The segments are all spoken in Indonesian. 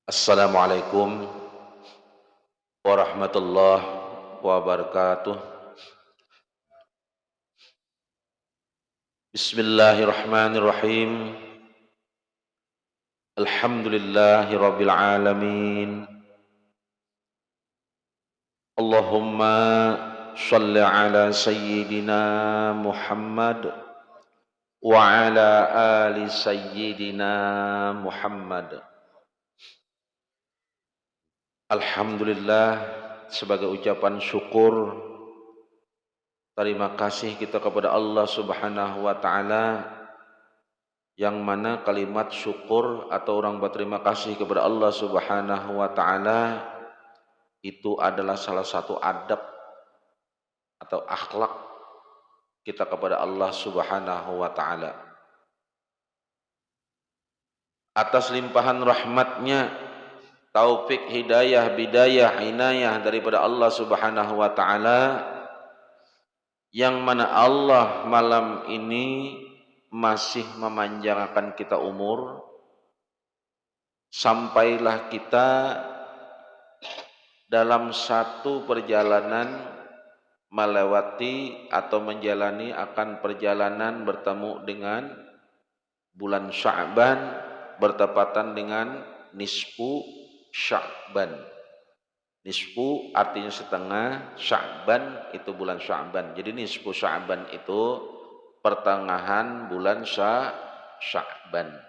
Assalamualaikum warahmatullahi wabarakatuh. Bismillahirrahmanirrahim. Alhamdulillahi rabbil alamin. Allahumma shalli ala sayyidina Muhammad wa ala ali sayyidina Muhammad. Alhamdulillah, sebagai ucapan syukur, terima kasih kita kepada Allah Subhanahu wa taala, yang mana kalimat syukur atau orang berterima kasih kepada Allah Subhanahu wa taala itu adalah salah satu adab atau akhlak kita kepada Allah Subhanahu wa taala. Atas limpahan rahmatnya, taufik, hidayah, bidayah, inayah daripada Allah Subhanahu wa taala, yang mana Allah malam ini masih memanjangkan kita umur, sampailah kita dalam satu perjalanan melewati atau menjalani akan perjalanan bertemu dengan bulan Sya'ban, bertepatan dengan nisfu Sya'ban. Nisfu artinya setengah, Sya'ban itu bulan Sya'ban. Jadi nisfu Sya'ban itu pertengahan bulan Sya'ban.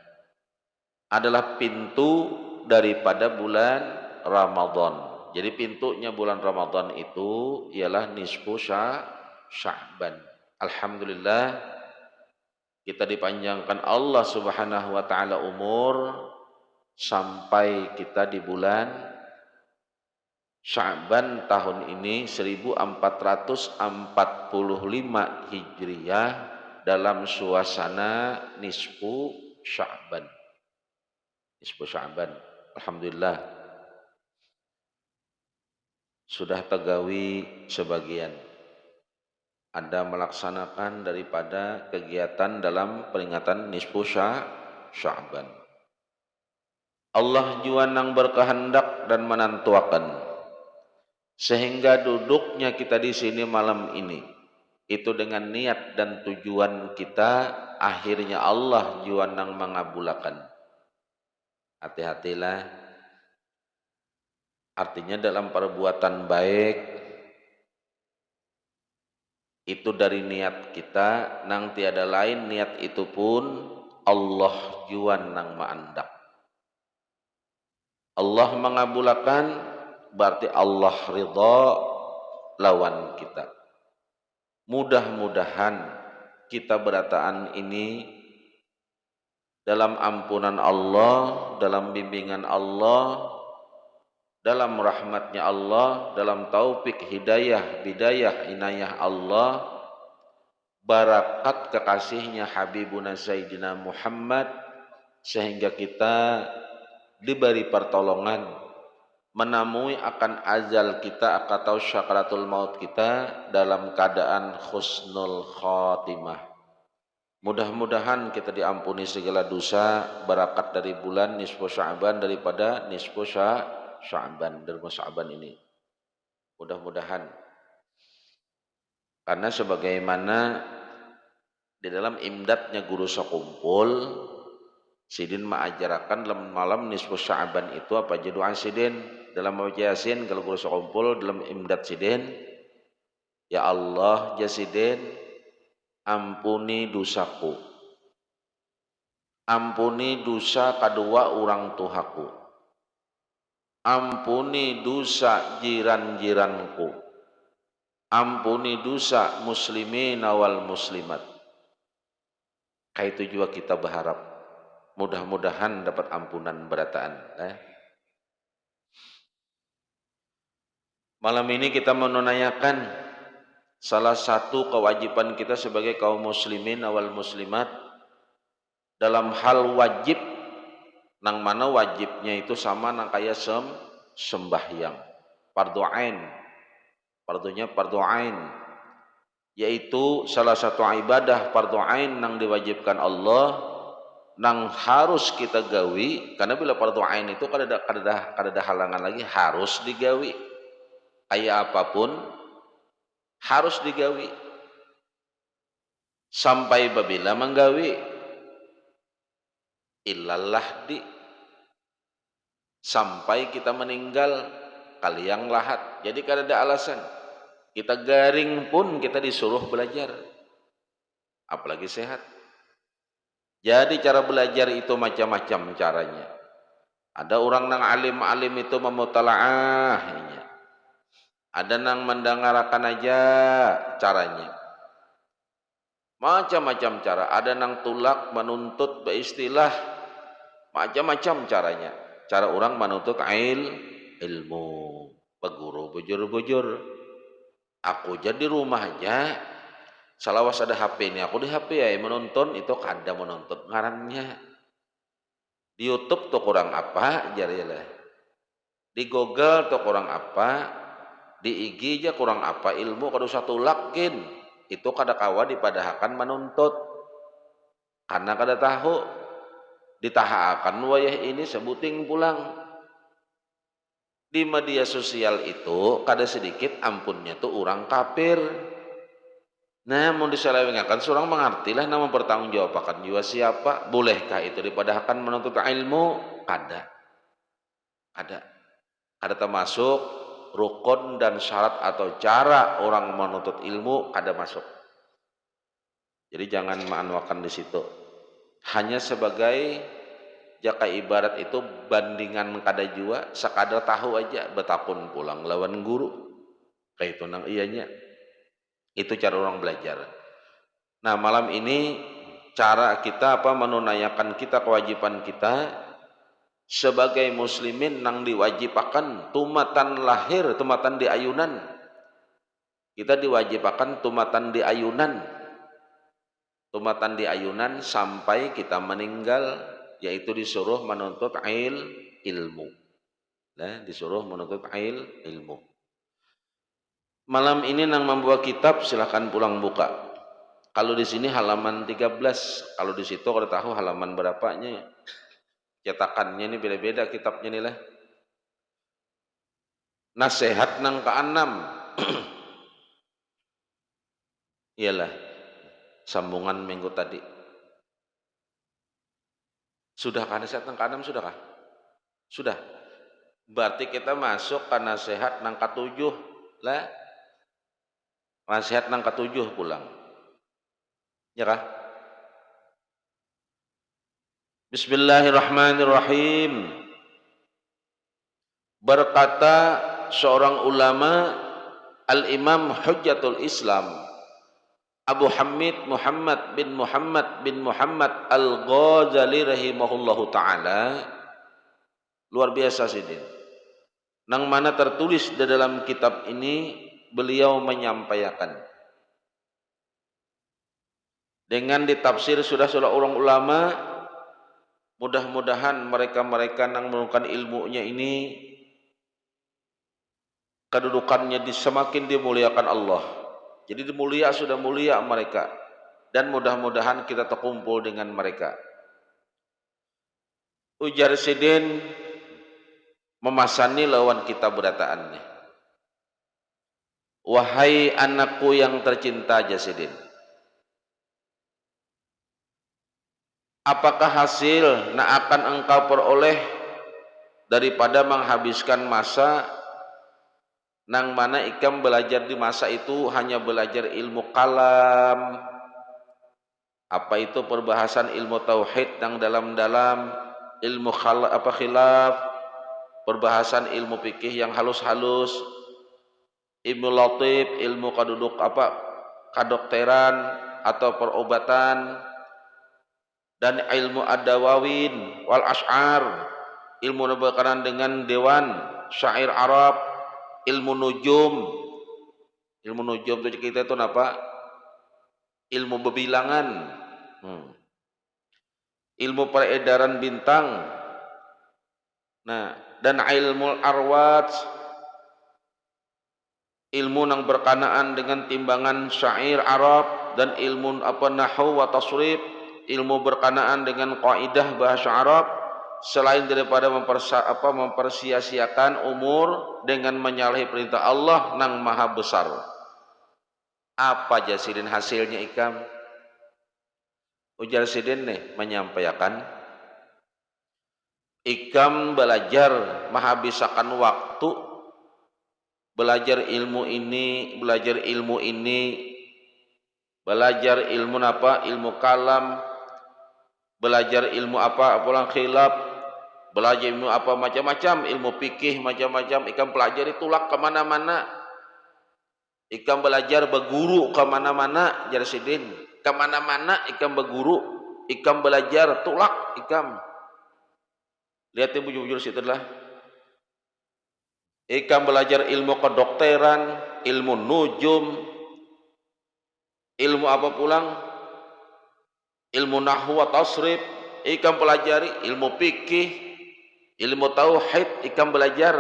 Adalah pintu daripada bulan Ramadan. Jadi pintunya bulan Ramadan itu ialah nisfu Sya'ban. Alhamdulillah, kita dipanjangkan Allah Subhanahu wa taala umur sampai kita di bulan Sya'ban tahun ini 1445 Hijriah dalam suasana nisfu Sya'ban. Nisfu Sya'ban. Alhamdulillah, sudah tegawi sebagian. Anda melaksanakan daripada kegiatan dalam peringatan nisfu Sya'ban. Allah juanang berkehendak dan menantuakan sehingga duduknya kita di sini malam ini itu dengan niat dan tujuan kita, akhirnya Allah juanang mengabulkan. Hati-hatilah, artinya dalam perbuatan baik itu dari niat kita, nang tiada lain niat itu pun Allah juanang maandak. Allah mengabulkan berarti Allah ridha lawan kita. Mudah-mudahan kita berataan ini dalam ampunan Allah, dalam bimbingan Allah, dalam rahmatnya Allah, dalam taufik, hidayah, bidayah, inayah Allah, barakat kekasihnya Habibuna Sayyidina Muhammad, sehingga kita diberi pertolongan menemui akan ajal kita atau syakaratul maut kita dalam keadaan husnul khotimah. Mudah-mudahan kita diampuni segala dosa, barakat dari bulan nisfu Sya'ban, daripada nisfu Sya'ban, dari Sya'ban ini. Mudah-mudahan. Karena sebagaimana di dalam imdadnya guru sekumpul, Sidin mengajarakan dalam malam nisfu Sya'ban itu apa aja doa Sidin dalam membaca Yasin. Kalau guru sekumpul dalam imdad Sidin, ya Allah Jasidin, ampuni dosaku, ampuni dosa kedua orang tuhaku, ampuni dosa jiran-jiranku, ampuni dosa muslimin wal muslimat. Kayak itu juga kita berharap mudah-mudahan dapat ampunan berataan. Malam ini kita menunaikan salah satu kewajiban kita sebagai kaum muslimin wal muslimat dalam hal wajib, nang mana wajibnya itu sama nang kaya sembahyang, fardhu ain. Fardunya fardhu ain, yaitu salah satu ibadah fardhu ain nang diwajibkan Allah, nang harus kita gawi, karena bila fardu ain itu kada halangan lagi, harus digawi kayak apapun harus digawi sampai babila menggawi illallah di sampai kita meninggal kaliang lahat. Jadi kada ada alasan kita garing pun kita disuruh belajar, apalagi sehat. Jadi cara belajar itu macam-macam caranya. Ada orang nang alim itu memutalaahnya, ada nang mendengarkan aja caranya, macam-macam cara. Ada nang tulak menuntut beristilah, macam-macam caranya. Cara orang menuntut ilmu, beguru bujur-bujur. Aku jadi rumahnya salawas ada HP ini, aku di HP ya menonton itu kada menonton ngarannya. Di YouTube tuh kurang apa jarilah, di Google tuh kurang apa, di IG aja kurang apa ilmu kada usah tulakin. Itu kada kawa dipadahakan menuntut karena kada tahu ditahakan wayah ini sebuting pulang. Di media sosial itu kada sedikit ampunnya tuh orang kafir. Nah, mau diselewengkan seorang mengertilah nama bertanggungjawabkan jiwa siapa. Bolehkah itu dipadahkan menuntut ilmu? Ada termasuk rukun dan syarat atau cara orang menuntut ilmu ada masuk. Jadi jangan menganwakan di situ. Hanya sebagai jaka ibarat itu bandingan kada jua, sekadar tahu aja betapun pulang lawan guru. Kayak itu nang ianya. Itu cara orang belajar. Nah, malam ini cara kita menunaikan kita kewajiban kita sebagai muslimin nang diwajibakan tumatan lahir, tumatan di ayunan. Kita diwajibakan tumatan di ayunan. Tumatan di ayunan sampai kita meninggal, yaitu disuruh menuntut ilmu. Nah, disuruh menuntut ilmu. Malam ini nang membawa kitab silahkan pulang buka. Kalau di sini halaman 13, kalau di situ kalau tahu halaman berapanya. Cetakannya ini beda-beda kitabnya nih lah. Nasihat nang ke-6. Iyalah sambungan minggu tadi. Sudahkah nasihat nang ke-6 sudahkah? Sudah. Berarti kita masuk ke nasihat nang ke-7 lah. Nasihat nang ke-7 pulang. Ya kah? Bismillahirrahmanirrahim. Berkata seorang ulama Al-Imam Hujjatul Islam Abu Hamid Muhammad bin Muhammad Al-Ghazali rahimahullahu ta'ala, luar biasa sih dia. Nang mana tertulis di dalam kitab ini beliau menyampaikan dengan ditafsir sudah orang ulama. Mudah-mudahan mereka-mereka nang menemukan ilmunya ini kedudukannya semakin dimuliakan Allah. Jadi sudah mulia mereka, dan mudah-mudahan kita terkumpul dengan mereka. Ujar Sidin memasani lawan kita berataannya. Wahai anakku yang tercinta Jasidin, apakah hasil yang akan engkau peroleh daripada menghabiskan masa nang mana ikam belajar di masa itu hanya belajar ilmu kalam, apa itu perbahasan ilmu tauhid yang dalam-dalam, ilmu khilaf, perbahasan ilmu fikih yang halus-halus, ilmu latif, ilmu kadokteran atau perobatan, dan ilmu ad-dawawin wal ash'ar, ilmu berkenaan dengan dewan syair Arab, ilmu nujum itu kita itu apa? Ilmu bebilangan, ilmu peredaran bintang. Nah, dan ilmu arwat, ilmu yang berkenaan dengan timbangan syair Arab, dan ilmu nahwu wa tasrif, ilmu berkenaan dengan kaidah bahasa Arab selain daripada mempersia-siakan umur dengan menyalahi perintah Allah nang maha besar. Apa jasidin hasilnya ikam? Ujar sidin nih menyampaikan, ikam belajar menghabiskan waktu belajar ilmu ini, belajar ilmu apa? Ilmu kalam, belajar ilmu apa? Pulang khilaf, belajar ilmu apa macam-macam, ilmu fikih macam-macam. Ikam pelajari tulak kemana-mana. Ikam belajar berguru kemana-mana. Jar sidin, kemana-mana ikam berguru, ikam belajar tulak ikam. Lihat bujur-bujur situ lah. Ikam belajar ilmu kedokteran, ilmu nujum, ilmu apa pulang? Ilmu nahwu wa tasrif, ikam pelajari ilmu fikih, ilmu tauhid, ikam belajar.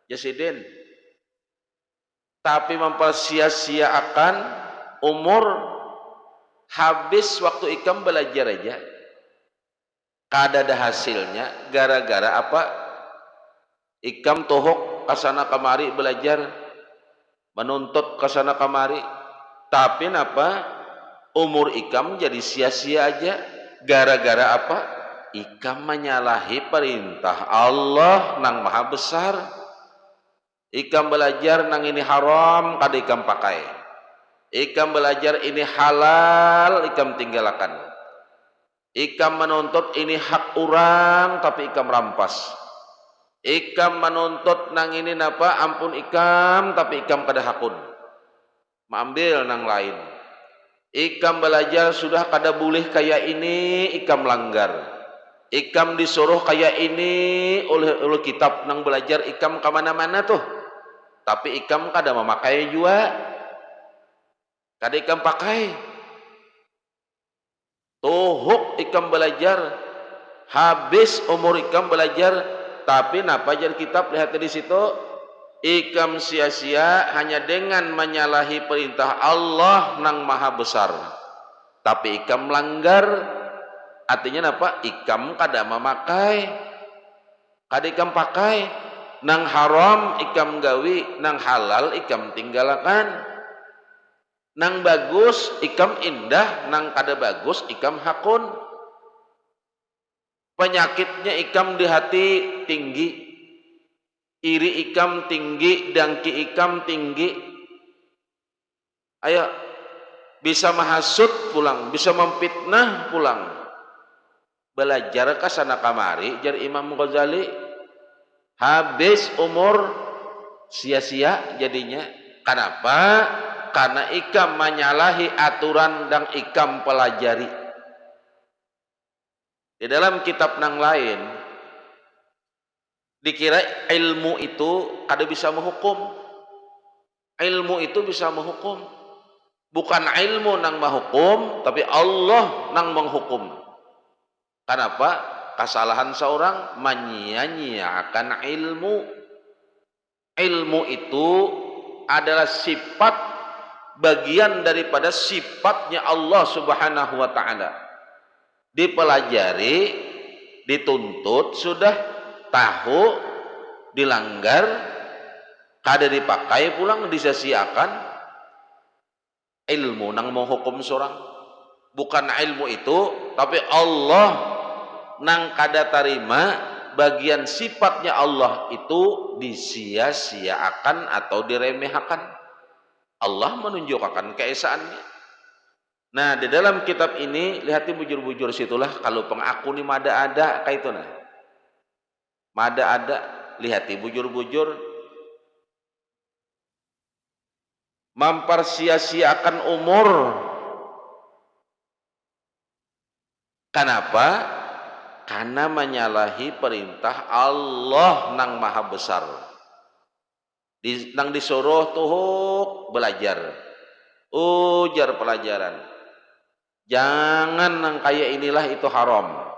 Jasidin. Tapi mempersia-siakan umur, habis waktu ikam belajar aja. Kada ada hasilnya, gara-gara apa? Ikam tohok kasana kamari belajar, menuntut kasana kamari, tapi apa? Umur ikam jadi sia-sia aja, gara-gara apa? Ikam menyalahi perintah Allah nang maha besar. Ikam belajar nang ini haram, kada ikam pakai. Ikam belajar ini halal, ikam tinggalkan. Ikam menuntut ini hak orang, tapi ikam rampas. Ikam menuntut nang ini napa? Ampun ikam, tapi ikam kada hakun. Ambil nang lain. Ikam belajar sudah kada boleh kayak ini, ikam langgar. Ikam disuruh kayak ini oleh kitab nang belajar, ikam kemana-mana tuh. Tapi ikam kada memakai juga. Kada ikam pakai. Tuhuk ikam belajar, habis umur ikam belajar, tapi napa jar kitab lihat di situ, ikam sia-sia hanya dengan menyalahi perintah Allah nang maha besar. Tapi ikam melanggar, artinya napa? Ikam kada memakai, kada ikam pakai, nang haram ikam gawi, nang halal ikam tinggalkan. Nang bagus ikam indah, nang kada bagus ikam hakun. Penyakitnya ikam di hati tinggi, iri ikam tinggi, dengki ikam tinggi. Ayo, bisa menghasut pulang, bisa memfitnah pulang. Belajar kasana kamari, jar Imam Ghazali, habis umur sia-sia jadinya. Kenapa? Karena ikam menyalahi aturan dan ikam pelajari. Di dalam kitab nang lain dikira ilmu itu kada bisa menghukum. Ilmu itu bisa menghukum. Bukan ilmu nang menghukum, tapi Allah nang menghukum. Kenapa? Kesalahan seorang menyia-nyiakan ilmu. Ilmu itu adalah sifat bagian daripada sifatnya Allah Subhanahu wa taala. Dipelajari, dituntut, sudah tahu, dilanggar, kada dipakai pulang, disia-siakan. Ilmu nang menghukum seorang. Bukan ilmu itu, tapi Allah nang kada tarima bagian sifatnya Allah itu disia-siakan atau diremehkan. Allah menunjukkan keesaannya. Nah, di dalam kitab ini lihati bujur-bujur situlah, kalau pengaku ni mada ada kayak itu nah. Mada ada, lihati bujur-bujur mempersia-siakan umur. Kenapa? Karena menyalahi perintah Allah nang maha besar. Nang disuruh tuhuk belajar, ujar pelajaran, jangan nang kayak inilah itu haram.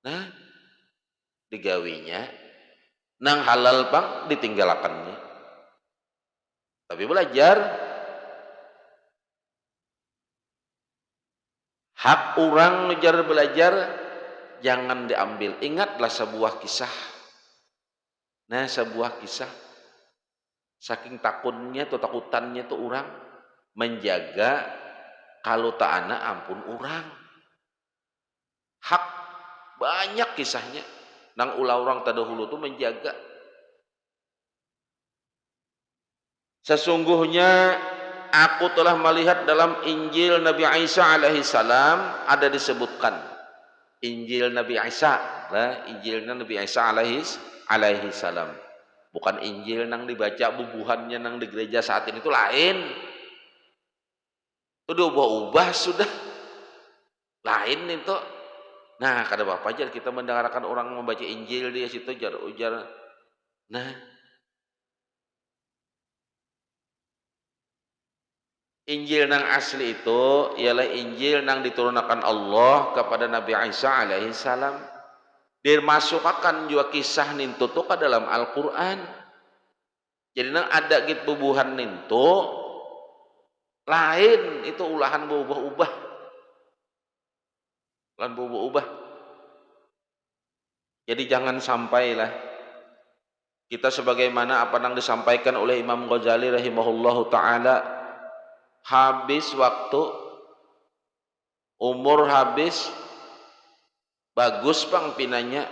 Nah, digawinya nang halal bang ditinggalkannya. Tapi belajar Hak orang ngejar belajar jangan diambil. Ingatlah sebuah kisah. Nah, sebuah kisah. Saking takutnya atau takutannya tuh orang menjaga kalau tak anak ampun orang. Hak banyak kisahnya. Nang ulah orang terdahulu tuh menjaga. Sesungguhnya aku telah melihat dalam Injil Nabi Isa alaihi salam ada disebutkan. Injil Nabi Isa, lah Injilnya Nabi Isa alaihi salam. Bukan Injil nang dibaca bubuhannya nang di gereja saat ini itu lain. Itu diubah-ubah sudah. Lain itu. Nah, kada apa aja kita mendengarkan orang membaca Injil dia situ ujar. Nah, Injil nang asli itu ialah Injil nang diturunkan Allah kepada Nabi Isa alaihi salam. Dimasukkan juga kisah nintu tuh ke dalam Al-Qur'an. Jadi nang ada gitu bubuhan nintu lain itu ulahan berubah-ubah. Ulahan berubah-ubah. Jadi jangan sampailah kita sebagaimana apa yang disampaikan oleh Imam Ghazali rahimahullahu taala, habis waktu, umur habis, bagus bang pinanya,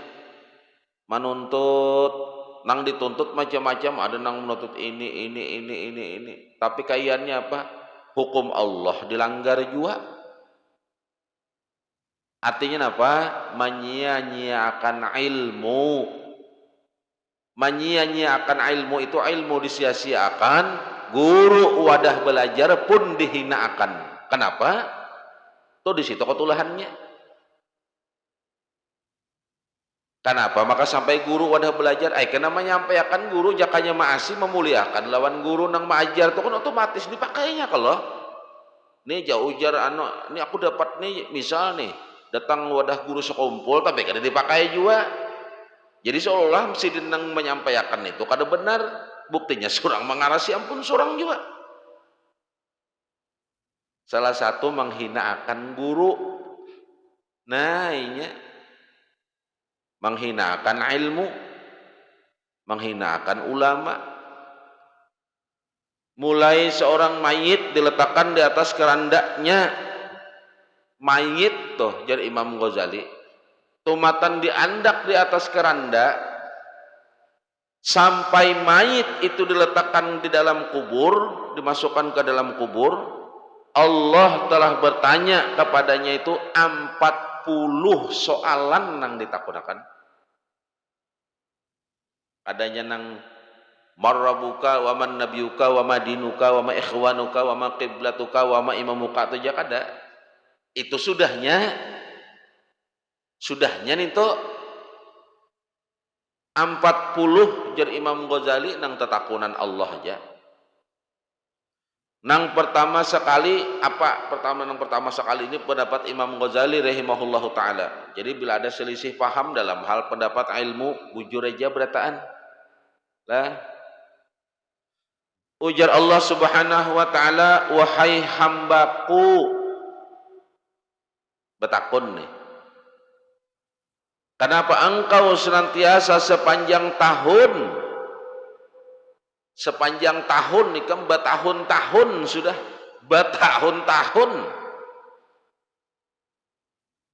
menuntut, nang dituntut macam-macam, ada nang menuntut ini. Tapi kayaknya apa? Hukum Allah dilanggar juga. Artinya apa? Menyia-nyiakan ilmu. Menyia-nyiakan ilmu itu ilmu disia-siakan, guru wadah belajar pun dihinakan. Kenapa? Tuh di situ ketulahannya. Kenapa? Maka sampai guru wadah belajar, kena menyampaikan guru jakanya maasi memuliakan lawan guru nang maajar itu kan otomatis dipakainya kalau. Nih jauh ujar ini aku dapat nih misal nih datang wadah guru sekumpul tapi kada dipakai juga. Jadi seolah-olah mesti nang menyampaikan itu kada benar. Buktinya surang mengarasi ampun surang juga. Salah satu menghina akan guru. Nah, ini menghinakan ilmu, menghinakan ulama. Mulai seorang mayit diletakkan di atas kerandanya. Mayit tuh jadi Imam Ghazali. Tumatan diandak di atas keranda sampai mayit itu diletakkan di dalam kubur, dimasukkan ke dalam kubur. Allah telah bertanya kepadanya itu 40 soalan nang ditakunakan. Adanya nang marrabuka wa man nabiyuka wa ma dinuka wa ma ikhwanuka wa ma qiblatuka wa ma imamuka itu jak ada. Itu sudahnya nih tuh 40 jar Imam Ghazali nang tetakunan Allah aja. Nang pertama sekali ini pendapat Imam Ghazali rahimahullahu taala. Jadi bila ada selisih paham dalam hal pendapat ilmu, bujur aja berataan. Lah ujar Allah Subhanahu wa taala, wahai hambaku, betakun nih. Kenapa engkau senantiasa sepanjang tahun ikam bertahun-tahun sudah bertahun-tahun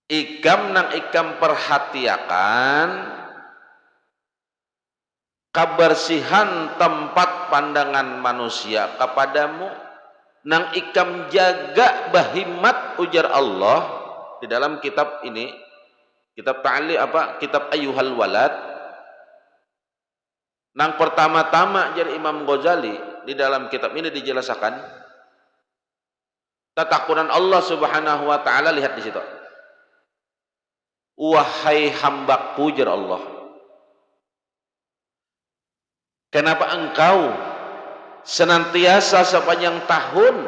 ikam perhatiakan kebersihan tempat pandangan manusia kepadamu, nang ikam jaga bahimat ujar Allah di dalam kitab ini, kitab kitab Ayyuhal Walad. Nang pertama-tama jadi Imam Ghazali di dalam kitab ini dijelaskan tatakunan Allah Subhanahu wa taala. Lihat di situ, wahai hambaku jar Allah, kenapa engkau senantiasa sepanjang tahun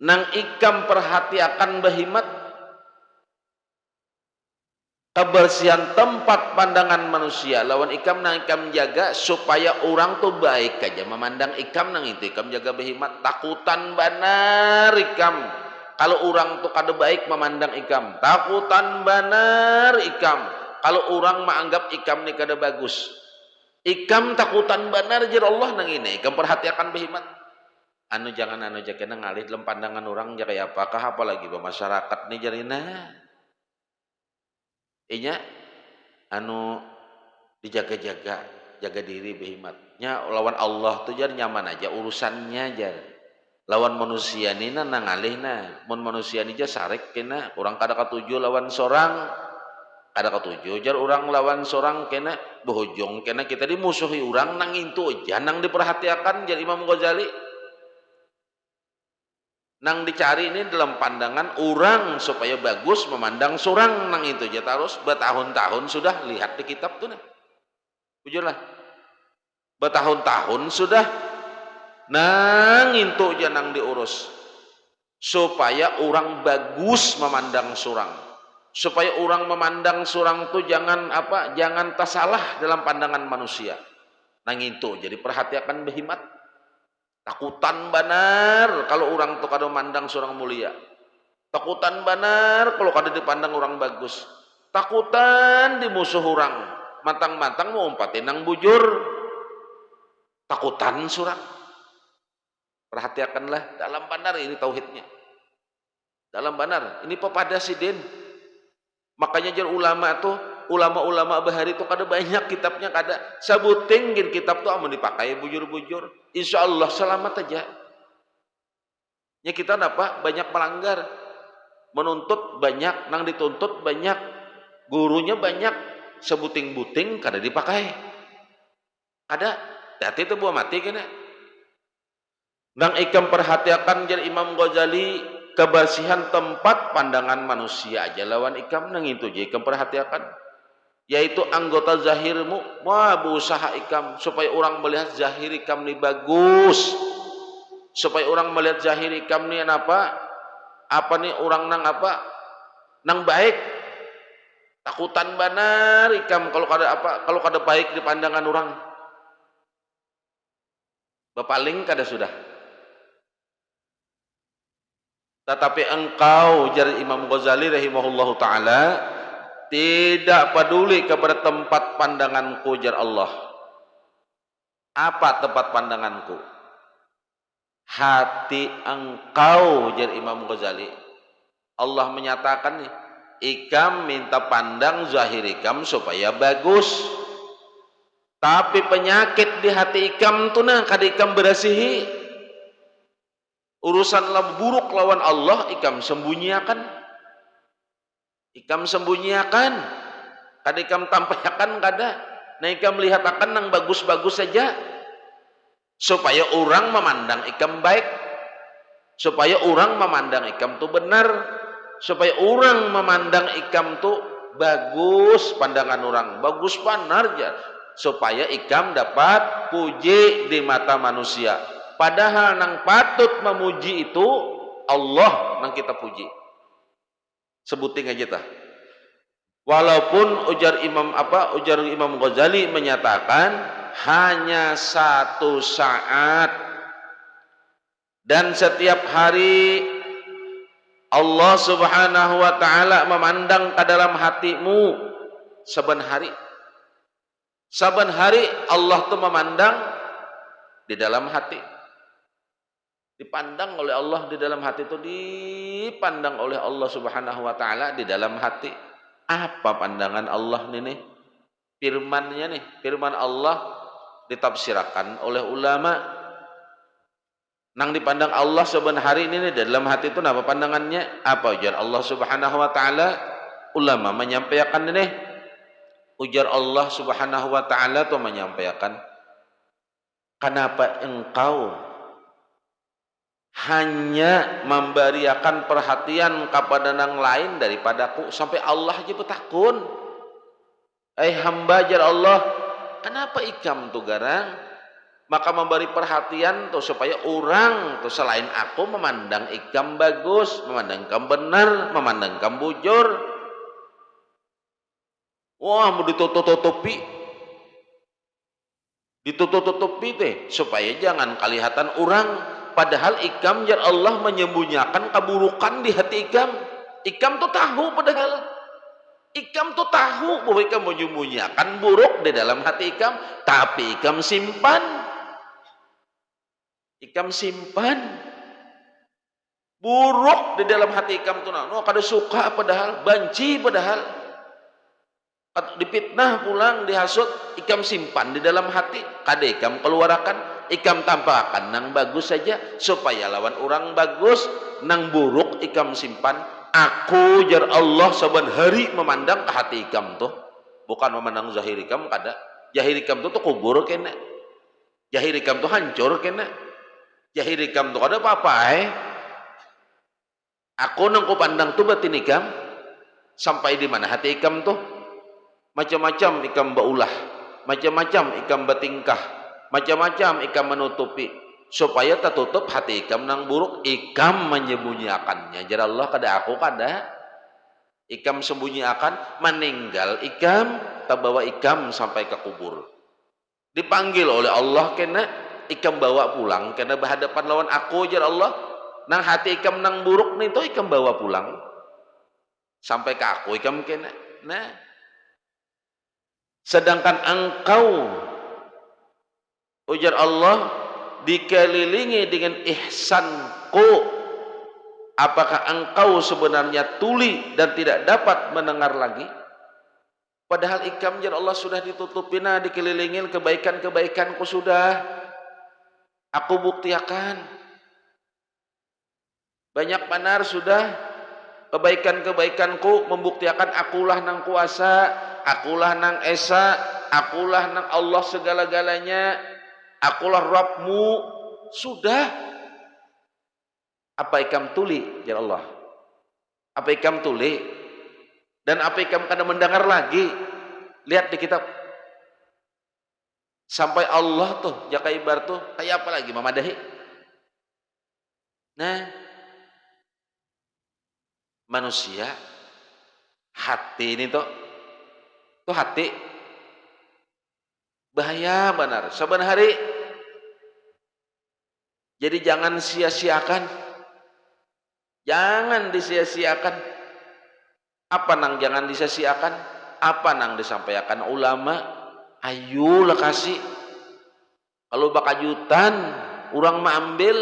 nang ikam perhatiakan bahimat kebersihan tempat pandangan manusia lawan ikam nang ikam jaga supaya orang tuh baik aja memandang ikam nang itu ikam jaga behimat takutan banar ikam kalau orang tuh kada baik memandang ikam, takutan benar ikam. Kalau orang menganggap ikam ni kada bagus, ikam takutan benar jar Allah nang ini. Ikam perhatikan behimat. Anu jangan anu jakena ngalih dalam pandangan orang jar kayak apakah apalagi masyarakat ni jarina. Inya anu dijaga-jaga, jaga diri behimatnya lawan Allah tuh jar nyaman aja urusannya jar. Lawan manusia nina nangalihna mun manusia nija sarek kena urang kada katuju lawan sorang kada katuju jar urang lawan sorang kena bohojong kena kita dimusuhi urang nang intu aja nang diperhatikan jar Imam Ghazali nang dicari ini dalam pandangan urang supaya bagus memandang sorang nang itu aja terus bertahun-tahun sudah lihat di kitab tuh nah jujurlah bertahun-tahun sudah nang itu aja nang diurus supaya orang bagus memandang surang, supaya orang memandang surang tuh jangan apa, jangan tersalah dalam pandangan manusia. Nang itu jadi perhatikan behimat, takutan benar kalau orang tuh kada memandang surang mulia, takutan benar kalau kada dipandang orang bagus, takutan dimusuh orang, matang-matang mau umpatin nang bujur, takutan surang. Perhatikanlah dalam benar ini tauhidnya. Dalam benar ini pepada sidin. Makanya jar ulama tuh ulama-ulama bahari tuh kada banyak kitabnya kada. Sabuting gin kitab tuh amun dipakai bujur-bujur. Insyaallah selamat aja. Ya kita apa? Banyak melanggar. Menuntut banyak, nang dituntut banyak. Gurunya banyak. Sebuting-buting kada dipakai. Kada. Hati itu buah mati kena. Nang ikam perhatikan jar Imam Ghazali kebersihan tempat pandangan manusia aja lawan ikam nang itu je ikam perhatikan yaitu anggota zahirmu wah berusaha ikam supaya orang melihat zahir ikam ni bagus supaya orang melihat zahir ikam ni apa nih orang nang apa nang baik takutan benar ikam kalau kada baik di pandangan orang bepaling kada sudah. Tetapi engkau jar Imam Ghazali rahimahullahu taala tidak peduli kepada tempat pandanganku jar Allah. Apa tempat pandanganku? Hati engkau jar Imam Ghazali. Allah menyatakan nih, ikam minta pandang zahir ikam supaya bagus. Tapi penyakit di hati ikam tuh nah kada ikam berasihi. Urusan buruk lawan Allah ikam sembunyiakan. Ikam sembunyiakan. Kada ikam tampakkan kada. Nah ikam lihat akan nang bagus-bagus saja. Supaya orang memandang ikam baik. Supaya orang memandang ikam tu benar. Supaya orang memandang ikam tu bagus pandangan orang. Bagus benar ya. Supaya ikam dapat puji di mata manusia. Padahal nang patut memuji itu Allah nang kita puji. Sebuting aja tah. Walaupun ujar Imam Ghazali menyatakan hanya satu saat dan setiap hari Allah Subhanahu wa taala memandang ke dalam hatimu saben hari. Saben hari Allah tuh memandang di dalam hati. Dipandang oleh Allah di dalam hati itu dipandang oleh Allah Subhanahu wa taala di dalam hati. Apa pandangan Allah nih? Firman-Nya nih, firman Allah ditafsirkan oleh ulama. Nang dipandang Allah saben hari ini di dalam hati itu apa pandangannya? Apa ujar Allah Subhanahu wa taala? Ulama menyampaikan ini. Ujar Allah Subhanahu wa taala tuh menyampaikan, kenapa engkau hanya memberikan perhatian kepada yang lain daripadaku sampai Allah aja betakun. Hamba jar Allah, kenapa ikam tuh garang? Maka memberi perhatian tuh supaya orang tuh selain aku memandang ikam bagus, memandang ikam benar, memandang ikam bujur. Wah, mau ditutup-tutupi. Ditutup-tutupi teh supaya jangan kelihatan orang Padahal ikam jar Allah menyembunyikan keburukan di hati ikam. Ikam tuh tahu padahal. Ikam tuh tahu bahwa ikam menyembunyikan buruk di dalam hati ikam, tapi ikam simpan. Ikam simpan buruk di dalam hati ikam tuh. No, kada suka padahal, benci padahal. Dipitnah pulang, dihasut, ikam simpan di dalam hati, kada ikam keluarkan, ikam tampakkan nang bagus saja supaya lawan orang bagus, nang buruk ikam simpan. Aku jar Allah saban hari memandang ke hati ikam tuh, bukan memandang zahir ikam. Kada zahir ikam tuh kubur kena, zahir ikam tuh hancur kena, zahir ikam tuh kada apa-apa. Aku nang ku pandang tuh batin ikam sampai di mana hati ikam tuh. Macam-macam ikam baulah, macam-macam ikam bertingkah, macam-macam ikam menutupi supaya tertutup hati ikam nang buruk, ikam menyembunyikannya. Jar Allah kada aku kada ikam sembunyikan, meninggal ikam terbawa ikam sampai ke kubur. Dipanggil oleh Allah kena ikam bawa pulang kena berhadapan lawan aku jar Allah. Nang hati ikam nang buruk nih tuh ikam bawa pulang sampai ke aku ikam kena. Nah, sedangkan engkau ujar Allah dikelilingi dengan ihsanku, apakah engkau sebenarnya tuli dan tidak dapat mendengar lagi? Padahal ikam jar Allah sudah ditutupina, dikelilingin kebaikan-kebaikanku sudah aku buktiakan. Banyak benar sudah kebaikan-kebaikanku membuktiakan akulah nang kuasa, akulah nang esa, akulah nang Allah segala-galanya, akulah Rabbmu. Sudah. Apa ikam tuli ya Allah? Apa ikam tuli? Dan apa ikam kada mendengar lagi? Lihat di kitab. Sampai Allah tuh jaka ibar tuh kayak apa lagi mamadahi? Nah, manusia hati ini tuh hati bahaya benar saban hari. Jadi jangan sia-siakan, jangan disia-siakan. Apa nang jangan disia-siakan? Apa nang disampaikan ulama? Ayo lah kasih. Kalau bakajutan orang mengambil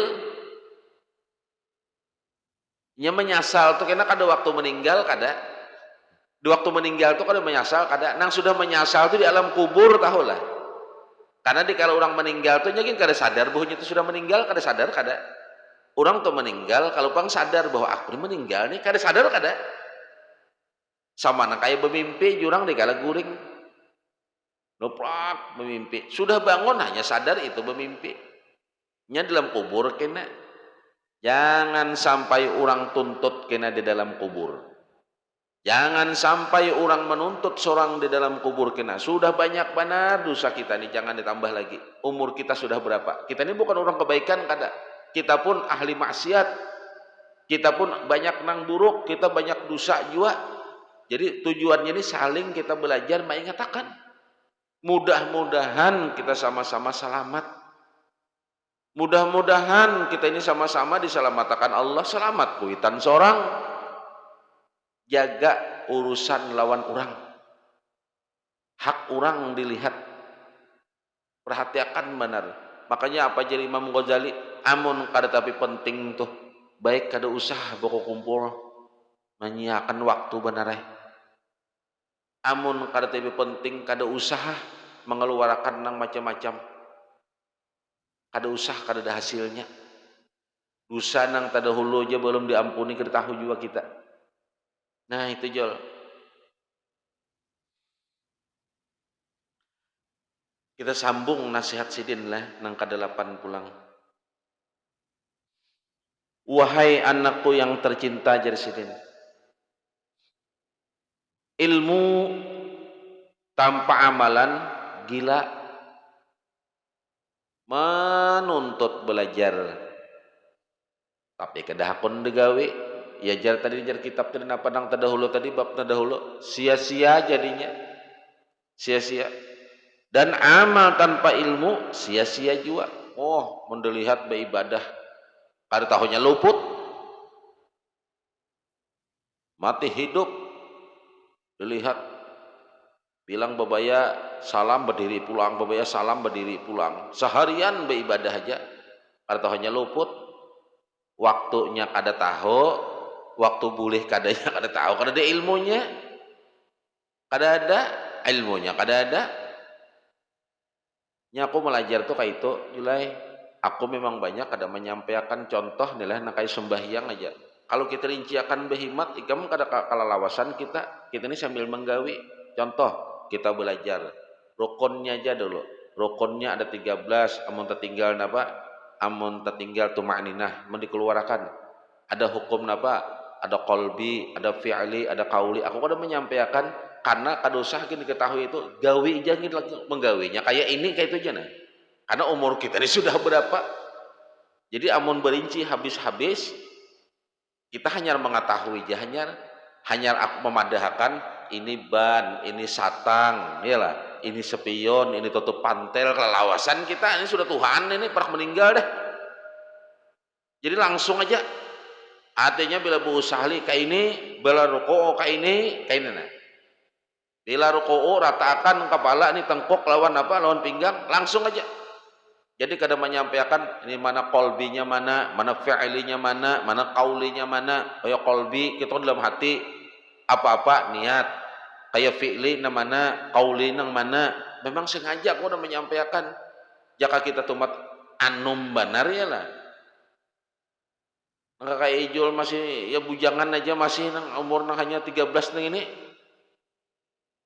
nya menyasal tuh kena kada waktu meninggal kada. Di waktu meninggal tuh kada menyasal kada. Nang sudah menyasal tuh di alam kubur tahulah. Karena di kalau orang meninggal tuh nyakin kada sadar bahwa itu sudah meninggal, kada sadar kada. Orang tuh meninggal kalau pang sadar bahwa aku ini meninggal nih, kada sadar kada. Sama nang kayak bermimpi jurang di kala guring. Noprak bermimpi. Sudah bangun hanya sadar itu bermimpi. Nya dalam kubur kena. Jangan sampai orang tuntut kena di dalam kubur. Jangan sampai orang menuntut seorang di dalam kubur kena. Sudah banyak benar dosa kita nih, jangan ditambah lagi. Umur kita sudah berapa? Kita ini bukan orang kebaikan kada. Kita pun ahli maksiat. Kita pun banyak nang buruk, kita banyak dosa juga. Jadi tujuannya ini saling kita belajar mengatakan. Mudah-mudahan kita sama-sama selamat. Mudah-mudahan kita ini sama-sama diselamatkan Allah. Selamat kuitan seorang. Jaga urusan lawan orang. Hak orang dilihat. Perhatikan benar. Makanya apa jadi Imam Ghazali, amun kada tapi penting tuh. Baik kada usah pokok kumpul. Menyiakan waktu benar. Amun kada tapi penting kada usah mengeluarkan nang macam-macam. Kada usah kada ada hasilnya. Dosa nang tadahulu aja belum diampuni kada tahu juga kita. Nah itu Jol. Kita sambung nasihat sidin lah nang ke-8 pulang. Wahai anakku yang tercinta jar sidin. Ilmu tanpa amalan gila. Menuntut belajar tapi kada hakon degawe ya jar tadi jar kitab tadi napa nang terdahulu tadi bab terdahulu sia-sia jadinya sia-sia dan amal tanpa ilmu sia-sia juga. Oh mun dilihat beribadah kada tahunya luput, mati hidup, dilihat, bilang babaya salam berdiri pulang, babaya salam berdiri pulang, seharian beribadah aja, kada tahunya luput, waktunya kada tahu, waktu boleh kadanya kada tahu, kada ada ilmunya, kada ada ilmunya, kada ada. Nya aku belajar tuh kayak itu, Julai. Aku memang banyak ada menyampaikan contoh nilai nakai sembahyang aja. Kalau kita rinciakan behimat, ikam kada kalalawasan kita ini sambil menggawi. Contoh, kita belajar rukunnya aja dulu. Rukunnya ada 13, amun tertinggal napa? Amun tertinggal tuma'ninah, mun dikeluarkan. Ada hukum napa? Ada qalbi, ada fi'li, ada qauli. Aku kada menyampaikan karena kada usah gini diketahui itu, gawi aja gitu menggawinya. Kayak ini kayak itu aja nah. Karena umur kita ini sudah berapa? Jadi amun berinci habis-habis, kita hanya mengetahui aja, hanya aku memadahkan ini ban, ini satang, iyalah, ini spion, ini tutup pantel, kelelawasan kita ini sudah Tuhan ini pernah meninggal dah. Jadi langsung aja. Artinya bila berusaha kayak ini, bila ruko kayak ini nah. Bila ruko ratakan kepala ini tengkuk lawan apa? Lawan pinggang, langsung aja. Jadi kadang menyampaikan ini mana kolbinya mana fi'linya mana kaulinya mana. Kayak kolbi kita dalam hati apa-apa niat. Kayak fi'li mana, kauli nang mana. Memang sengaja aku udah menyampaikan. Jika kita tumat anum benar ya lah. Enggak kayak Ijul masih ya bujangan aja masih nang umur nang hanya 13 nang ini.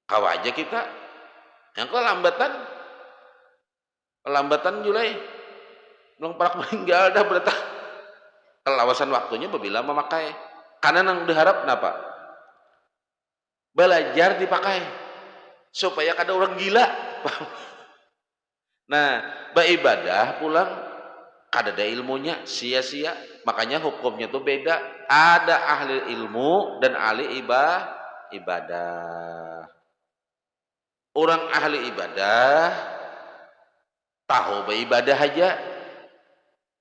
Kawa aja kita. Yang kelambatan Julai belum pernah meninggal dah berita kelawasan waktunya babila memakai karena nang diharap kenapa belajar dipakai supaya kada orang gila. Nah beribadah pulang kada ada ilmunya sia-sia, makanya hukumnya tuh beda, ada ahli ilmu dan ahli ibadah. Orang ahli ibadah tahu beribadah aja,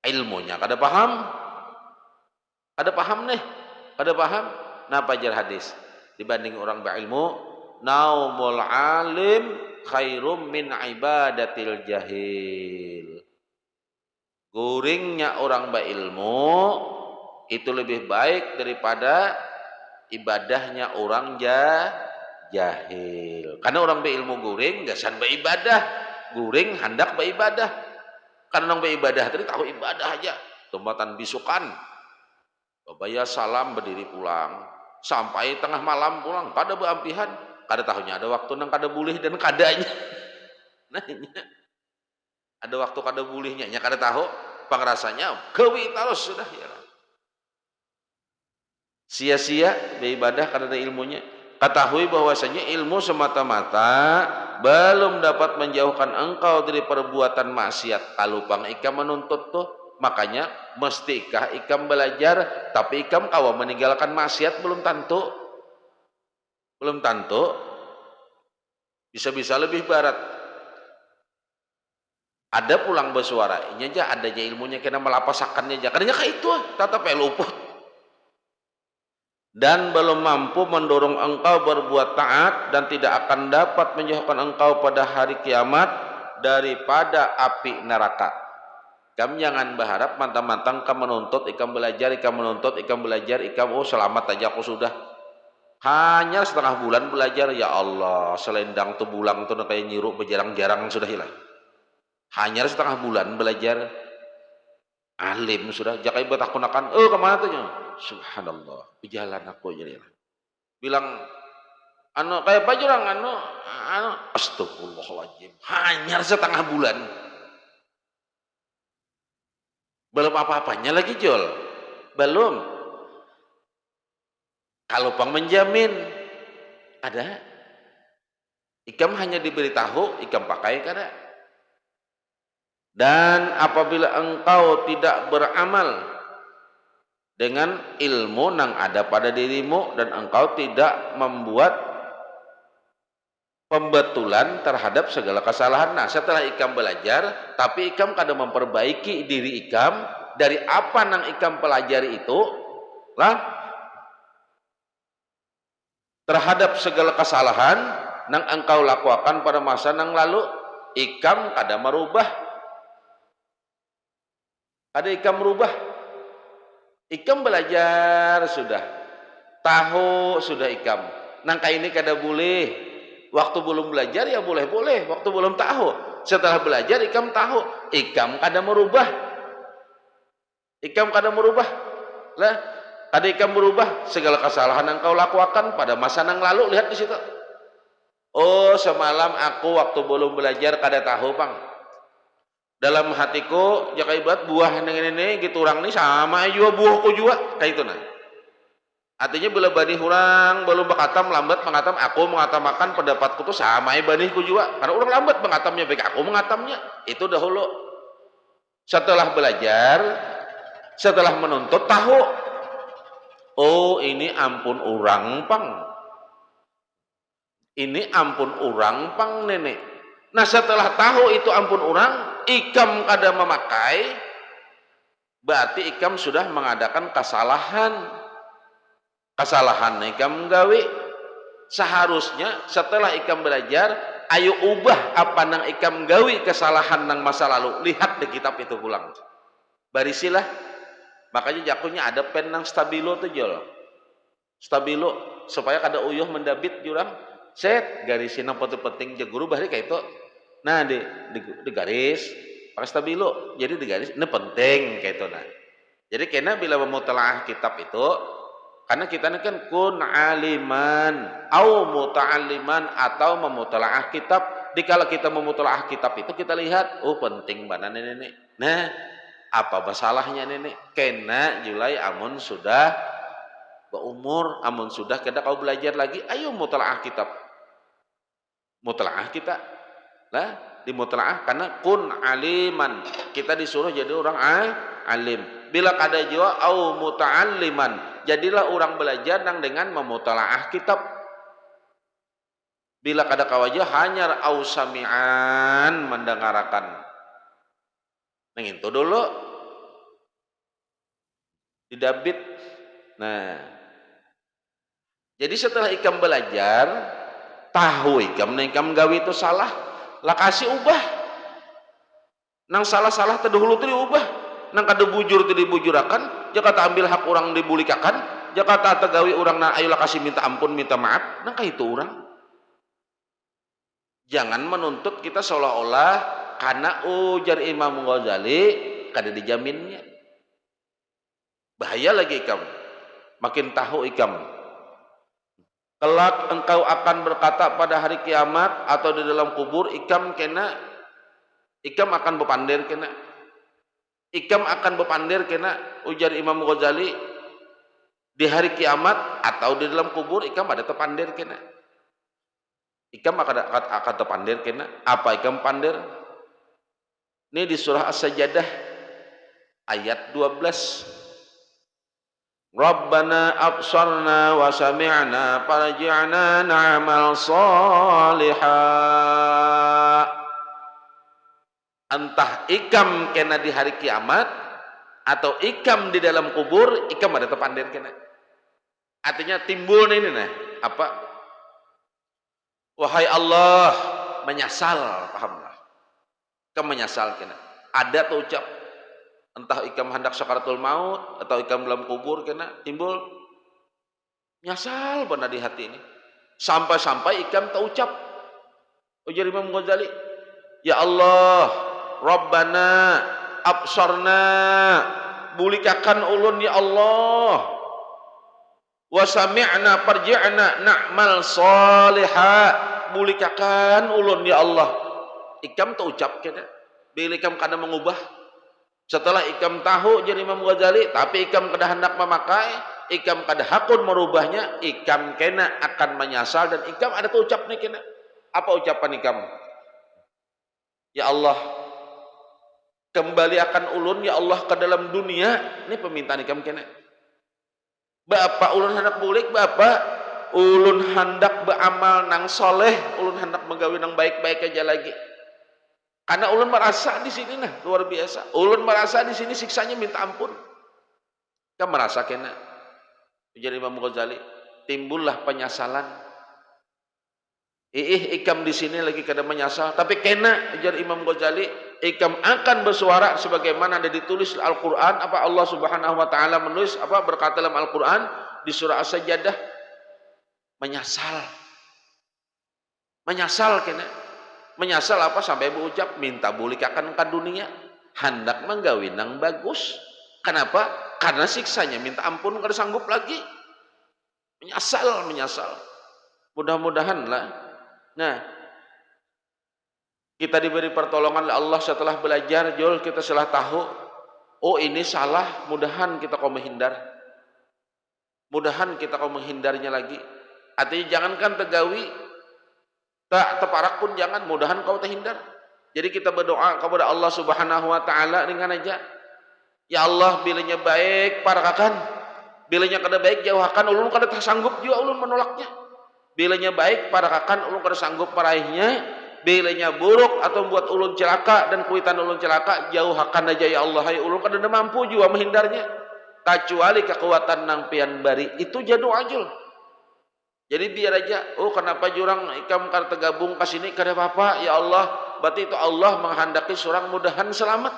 ilmunya kada paham nih, kada paham. Nah pajar hadis dibanding orang berilmu, naumul alim khairum min ibadatil jahil. Guringnya orang berilmu itu lebih baik daripada ibadahnya orang jahil. Karena orang berilmu guring gasan beribadah, guring hendak beribadah. Karena orang beribadah tadi tahu ibadah aja, tumbatan bisukan, babaya salam berdiri pulang, sampai tengah malam pulang, kada beampihan, kada tahunya ada waktu nang kada boleh dan kadanya. Nah, ada waktu kada bolehnya, nya kada tahu, pangrasanya gawi terus sudah ya. Sia-sia beribadah kada ada ilmunya. Ketahui bahwasanya ilmu semata-mata belum dapat menjauhkan engkau dari perbuatan maksiat. Kalau pang ikam menuntut tuh, makanya mestikah ikam belajar, tapi ikam kawa meninggalkan maksiat belum tentu. Bisa-bisa lebih barat. Ada pulang bersuara, ini aja adanya ilmunya kena melapasakannya aja. Karena kayak itu, tetap luput. Dan belum mampu mendorong engkau berbuat taat dan tidak akan dapat menjauhkan engkau pada hari kiamat daripada api neraka. Kamu jangan berharap mantang-mantang kamu menuntut, ikam belajar, oh selamat aja aku sudah. Hanya setengah bulan belajar, ya Allah, selendang tuh bulang tuh kayak nyiruk berjarang-jarang sudah hilang. Hanya setengah bulan belajar, alim sudah, jakai buat aku nakan, kemana tuh? Subhanallah, berjalan aku jadi bilang kayak apa jurang astagfirullahaladzim, hanya setengah bulan belum apa-apanya lagi Jol, belum. Kalau pang menjamin ada, ikam hanya diberitahu, ikam pakai kada. Dan apabila engkau tidak beramal dengan ilmu yang ada pada dirimu dan engkau tidak membuat pembetulan terhadap segala kesalahan. Nah setelah ikam belajar tapi ikam kada memperbaiki diri ikam, dari apa nang ikam pelajari itu lah terhadap segala kesalahan nang engkau lakukan pada masa nang lalu, ikam kada merubah, ada ikam merubah, ikam belajar sudah, tahu sudah ikam, nangka ini kada boleh, waktu belum belajar ya boleh-boleh, waktu belum tahu, setelah belajar ikam tahu, ikam kada merubah, ikam kada merubah, lah, kada ikam merubah segala kesalahan yang kau lakukan pada masa nang lalu, lihat di situ. Oh, semalam aku waktu belum belajar kada tahu, Pang. Dalam hatiku jaka ibarat buah ini gitu orang nih sama juga buahku juga kayak itu nah. Artinya bila bani orang belum bakatam lambat mengatam, aku mengatamakan pendapatku tuh sama baniku juga. Karena orang lambat mengatamnya baik aku mengatamnya. Itu dahulu. Setelah belajar, setelah menuntut tahu. Oh, ini ampun orang, Pang. Ini ampun orang, Pang, nenek. Nah, setelah tahu itu ampun orang, ikam kada memakai, berarti ikam sudah mengadakan kesalahan. Kesalahan ikam gawe. Seharusnya setelah ikam belajar, ayo ubah apa nang ikam gawe kesalahan nang masa lalu. Lihat di kitab itu pulang. Barisilah. Makanya jakunya ada pen nang stabilo tuh jol. Stabilo supaya kada uyuh mendabit jurang. Set garisin yang penting jeguru bahari kayak itu. Nah di garis pakai stabilo. Jadi di garis ini penting kayak itu nah. Jadi kena bila memutalaah kitab itu, karena kita ini kan kun aliman au muta'alliman atau memutalaah kitab. Dikala kita memutalaah kitab itu kita lihat, oh penting banan nenek. Nah, apa masalahnya nenek? Kena julai amun sudah berumur, amun sudah kena kau belajar lagi, ayo mutalaah kitab. Mutalaah kita. Lah, di mutalaah karena kun aliman. Kita disuruh jadi orang alim. Bila kada jua au muta'alliman, jadilah orang belajar dengan memutalaah kitab. Bila kada kawaja hanya au sami'an mendengarkan. Nang itu dulu didabit. Nah, jadi setelah ikam belajar, tahu ikam gawe itu salah, lah kasih ubah. Nang salah-salah terdahulu itu diubah. Nang kada bujur itu dibujurakan, jaka tak ambil hak orang dibulikakan, jaka tak tegawi orang na ayolah kasih minta ampun, minta maaf, nang itu orang. Jangan menuntut kita seolah-olah karena ujar Imam Ghazali kada dijaminnya. Bahaya lagi ikam. Makin tahu ikam. Kelak engkau akan berkata pada hari kiamat atau di dalam kubur, ikam akan berpandir kena. Ikam akan berpandir kena, ujar Imam Ghazali, di hari kiamat atau di dalam kubur ikam ada terpandir kena. Ikam akan terpandir kena. Apa ikam pandir? Ini di surah As-Sajdah ayat 12. Rabbana absarna wa sami'na farji'na na'mal salihah. Entah ikam kena di hari kiamat atau ikam di dalam kubur, ikam ada terpandir kena. Artinya timbul ini nah, apa? Wahai Allah, menyesal, pahamlah. Ikam menyesal kena. Ada tuh ucap, entah ikam hendak sakaratul maut atau ikam dalam kubur kena timbul menyesal benar di hati ini. Sampai-sampai ikam tak ucap. Ujar Imam Ghazali, ya Allah, Rabbana absarna, bulikakan ulun ya Allah, wa sami'na farji'na na'mal salihah, bulikakan ulun ya Allah. Ikam tak ucap kena, bila ikam kada mengubah. Setelah ikam tahu jadi Imam Ghazali, tapi ikam kada hendak memakai, ikam kada hakun merubahnya, ikam kena akan menyesal dan ikam ada tu ucap nih kena. Apa ucapan ikam? Ya Allah, kembali akan ulun ya Allah ke dalam dunia. Ini permintaan ikam kena. Bapak ulun hendak bulik, bapak ulun hendak beramal nang soleh, ulun hendak menggawi nang baik-baik aja lagi. Karena ulun merasa di sini nah luar biasa. Ulun merasa di sini siksanya minta ampun. Kan merasa kena. Jadi Imam Ghazali, timbullah penyesalan. Ikam di sini lagi kada menyesal, tapi kena jadi Imam Ghazali, ikam akan bersuara sebagaimana ada ditulis Al-Qur'an, apa Allah Subhanahu wa taala menulis apa berkata dalam Al-Qur'an di surah As-Sajdah, menyesal. Menyesal kena. Menyesal apa sampai berucap minta bulikakan ke dunia, hendak menggawin yang bagus. Kenapa? Karena siksanya minta ampun kada sanggup lagi. Menyesal. Mudah-mudahan lah. Nah, kita diberi pertolongan oleh Allah setelah belajar, Jol, kita setelah tahu, oh ini salah, mudahan kita kau menghindar. Mudahan kita kau menghindarnya lagi. Artinya jangankan tegawi, tak teparak pun jangan, mudahan kau terhindar. Jadi kita berdoa kepada Allah Subhanahu wa taala dengan aja. Ya Allah, bilanya baik parakakan. Bilanya kada baik jauhkan, ulun kada tersanggup juga ulun menolaknya. Bilanya baik parakakan, ulun kada sanggup paraihnya. Bilanya buruk atau membuat ulun celaka dan kuitan ulun celaka, jauhkan aja ya Allah. Ya ulun kada mampu juga menghindarnya. Kecuali kekuatan nang pian bari itu jadu ajul. Jadi biar aja, oh kenapa jurang ikam kada tergabung ke sini kada apa-apa ya Allah. Berarti itu Allah menghendaki seorang mudahan selamat.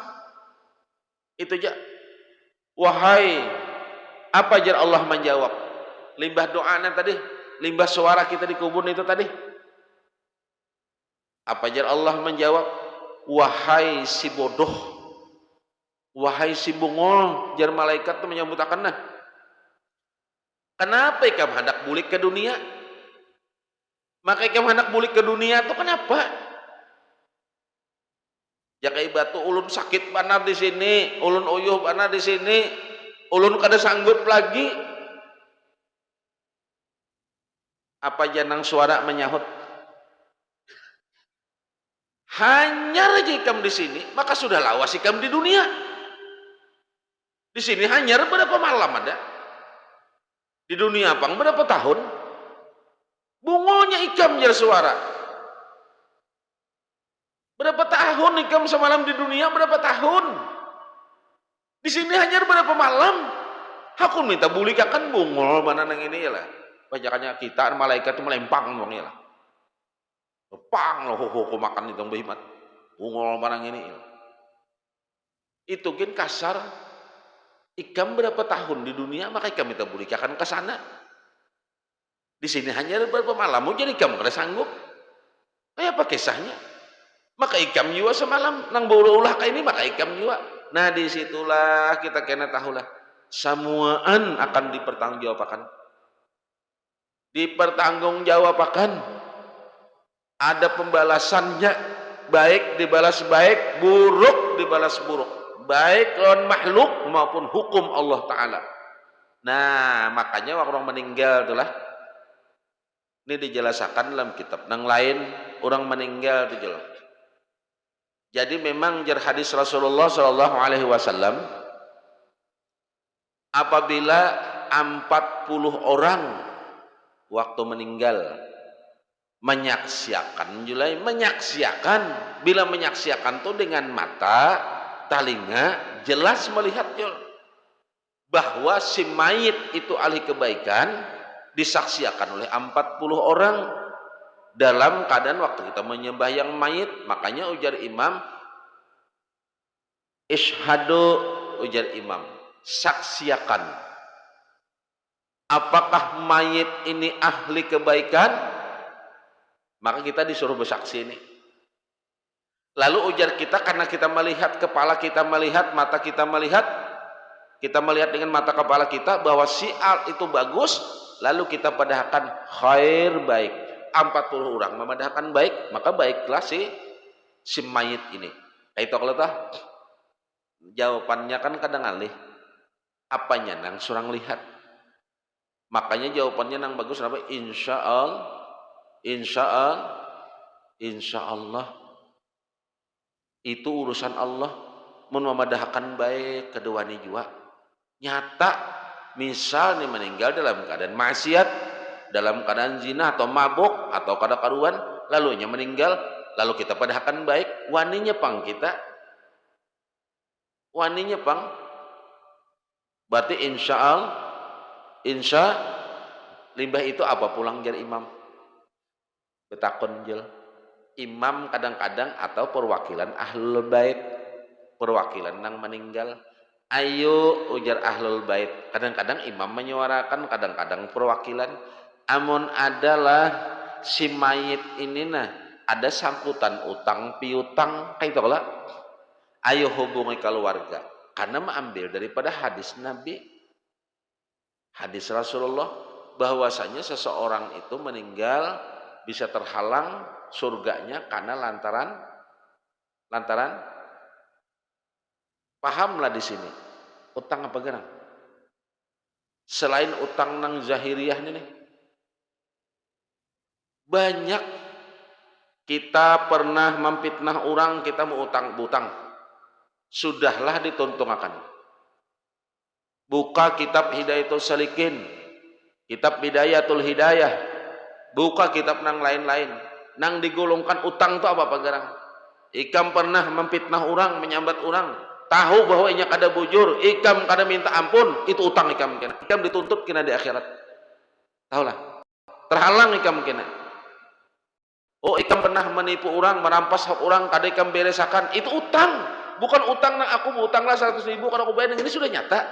Itu aja. Wahai, apa jar Allah menjawab? Limbah doanya tadi, limbah suara kita di kubur itu tadi. Apa jar Allah menjawab? Wahai si bodoh, wahai si bungol, jar malaikat itu menyambut akan nah. Kenapa ikam hendak bulik ke dunia? Maka ikam hendak bulik ke dunia itu kenapa? Ya kayak batu ulun sakit banar di sini, ulun uyuh banar di sini, ulun kada sanggup lagi. Apa janang suara menyahut? Hanyar aja ikam di sini, maka sudah lawas ikam di dunia. Di sini hanyar berapa malam ada? Di dunia pang berapa tahun? Bungolnya ikam jar suara. Berapa tahun ikam semalam di dunia? Berapa tahun? Di sini hanya berapa malam? Aku minta bulikakan bungol mana nang ini ya lah. Bacakannya kita malaikat itu melempang bang ya lah. Pang loh ho makan itu behimat. Bungol mana ini. Itu kan kasar. Ikam berapa tahun di dunia maka ikam minta bulikakan ke sana. Di sini hanya berapa malam mau jadi ikam kada sanggup. Kayak apa kisahnya? Maka ikam juga semalam nang berulah kayak ini maka ikam juga. Nah disitulah kita kena tahulah semuaan akan dipertanggungjawabkan. Dipertanggungjawabkan. Ada pembalasannya, baik dibalas baik, buruk dibalas buruk. Baik lawan makhluk maupun hukum Allah Ta'ala. Nah makanya orang meninggal itulah. Ini dijelaskan dalam kitab yang lain. Orang meninggal itu jelas. Jadi memang jar hadis Rasulullah Shallallahu Alaihi Wasallam, apabila 40 orang waktu meninggal menyaksikan, bila menyaksikan tuh dengan mata, telinga, jelas melihat bahwa si mayit itu ahli kebaikan disaksikan oleh 40 orang dalam keadaan waktu kita menyembah yang mayit. Makanya ujar imam, ishadu, ujar imam, saksiakan apakah mayit ini ahli kebaikan, maka kita disuruh bersaksi ini. Lalu ujar kita, karena kita melihat, kepala kita melihat, mata kita melihat dengan mata kepala kita bahwa si al itu bagus, lalu kita padahkan khair baik. 40 orang memadahkan baik, maka baiklah si mayit ini. Itu kalau tah jawabannya kan kadang alih. Apanya nang surang lihat. Makanya jawabannya nang bagus apa? Insya Allah. Itu urusan Allah. Memadahkan baik kedua ni juga. Nyata misal nih meninggal dalam keadaan maksiat, dalam keadaan zina atau mabuk atau kada karuan, lalunya meninggal lalu kita padahkan baik, waninya pang kita, waninya pang, berarti insya limbah itu apa pulang jar imam, betakon jel, imam kadang-kadang atau perwakilan ahlul bait, perwakilan nang meninggal, ayo ujar ahlul bait, kadang-kadang imam menyuarakan, kadang-kadang perwakilan, amun adalah si mayit ini nah ada sangkutan utang piutang kayak itu lah, ayo hubungi keluarga, karena mengambil daripada hadis Nabi, hadis Rasulullah, bahwasanya seseorang itu meninggal bisa terhalang surganya karena lantaran pahamlah di sini utang apa gerang, selain utang nang zahiriyah ini banyak. Kita pernah memfitnah orang, kita mau utang-butang, sudahlah dituntungakan. Buka kitab Hidayatul Salikin, kitab Bidayatul Hidayah, buka kitab nang lain-lain, nang digolongkan utang itu apa gerang. Ikam pernah memfitnah orang, menyambat orang, tahu bahwa inya kada bujur, ikam kada minta ampun, itu utang ikam kena. Ikam dituntut kena di akhirat. Tahulah, terhalang ikam kena. Oh, ikam pernah menipu orang, merampas hak orang, kada ikam beresakan, itu utang. Bukan utang nang aku utanglah 100.000 kalau aku bayar, ini sudah nyata.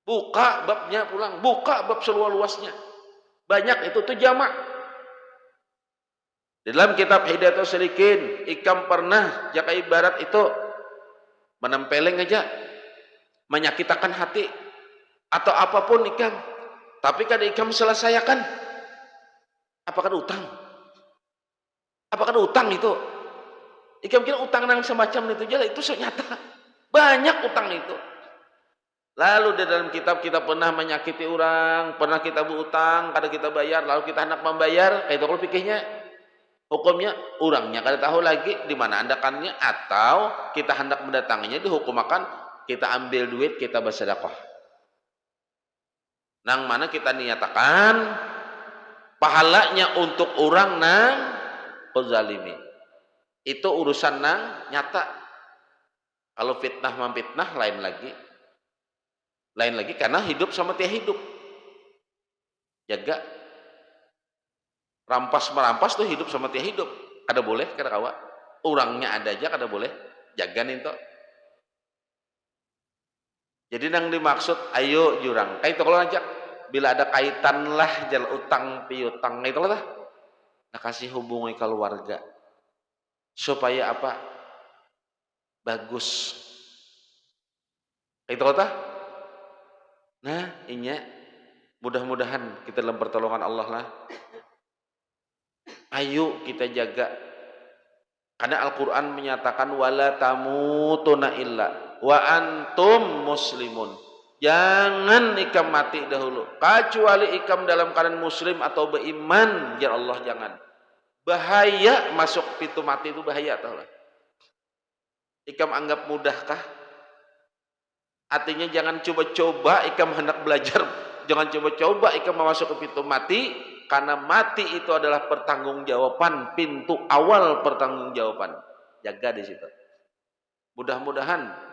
Buka babnya pulang, buka bab seluas-luasnya. Banyak itu tuh jamak. Di dalam kitab Hidayatul Salikin, ikam pernah jaka ibarat itu menempeleng aja, menyakitakan hati atau apapun ikam, tapi kada ikam selesaikan. Apakah utang? Apakah utang itu? Ikam kira utang nang semacam itu aja, itu nyata. Banyak utang itu. Lalu di dalam kitab kita pernah menyakiti orang, pernah kita berutang, kada kita bayar, lalu kita hendak membayar, kayak itu kalau pikirnya hukumnya orangnya kada tahu lagi di mana andakannya, atau kita hendak mendatanginya dihukumakan kita ambil duit kita bersedekah. Nang mana kita niatakan pahalanya untuk orang nang kezalimi. Itu urusan nang nyata. Kalau fitnah memfitnah lain lagi. Lain lagi karena hidup sama tiada hidup. Jaga. Rampas merampas tuh hidup sama tiada hidup. Kada boleh, kada kawa. Orangnya ada aja kada boleh. Jaga nih toh. Jadi nang dimaksud ayo jurang. Kayak itu kalau ajak bila ada kaitan lah jal utang piutang itu lah, nah kasih hubungi keluarga supaya apa? Bagus. Itu kata. Nah, inya mudah-mudahan kita dalam pertolongan Allah lah. Ayo kita jaga. Karena Al-Qur'an menyatakan wala tamutuna illa wa antum muslimun. Jangan ikam mati dahulu, kecuali ikam dalam keadaan muslim atau beriman. Ya Allah, jangan. Bahaya masuk pintu mati itu, bahaya tahu lah. Ikam anggap mudahkah? Artinya jangan coba-coba ikam hendak belajar, jangan coba-coba ikam masuk ke pintu mati, karena mati itu adalah pertanggungjawaban, pintu awal pertanggungjawaban. Jaga di situ. Mudah-mudahan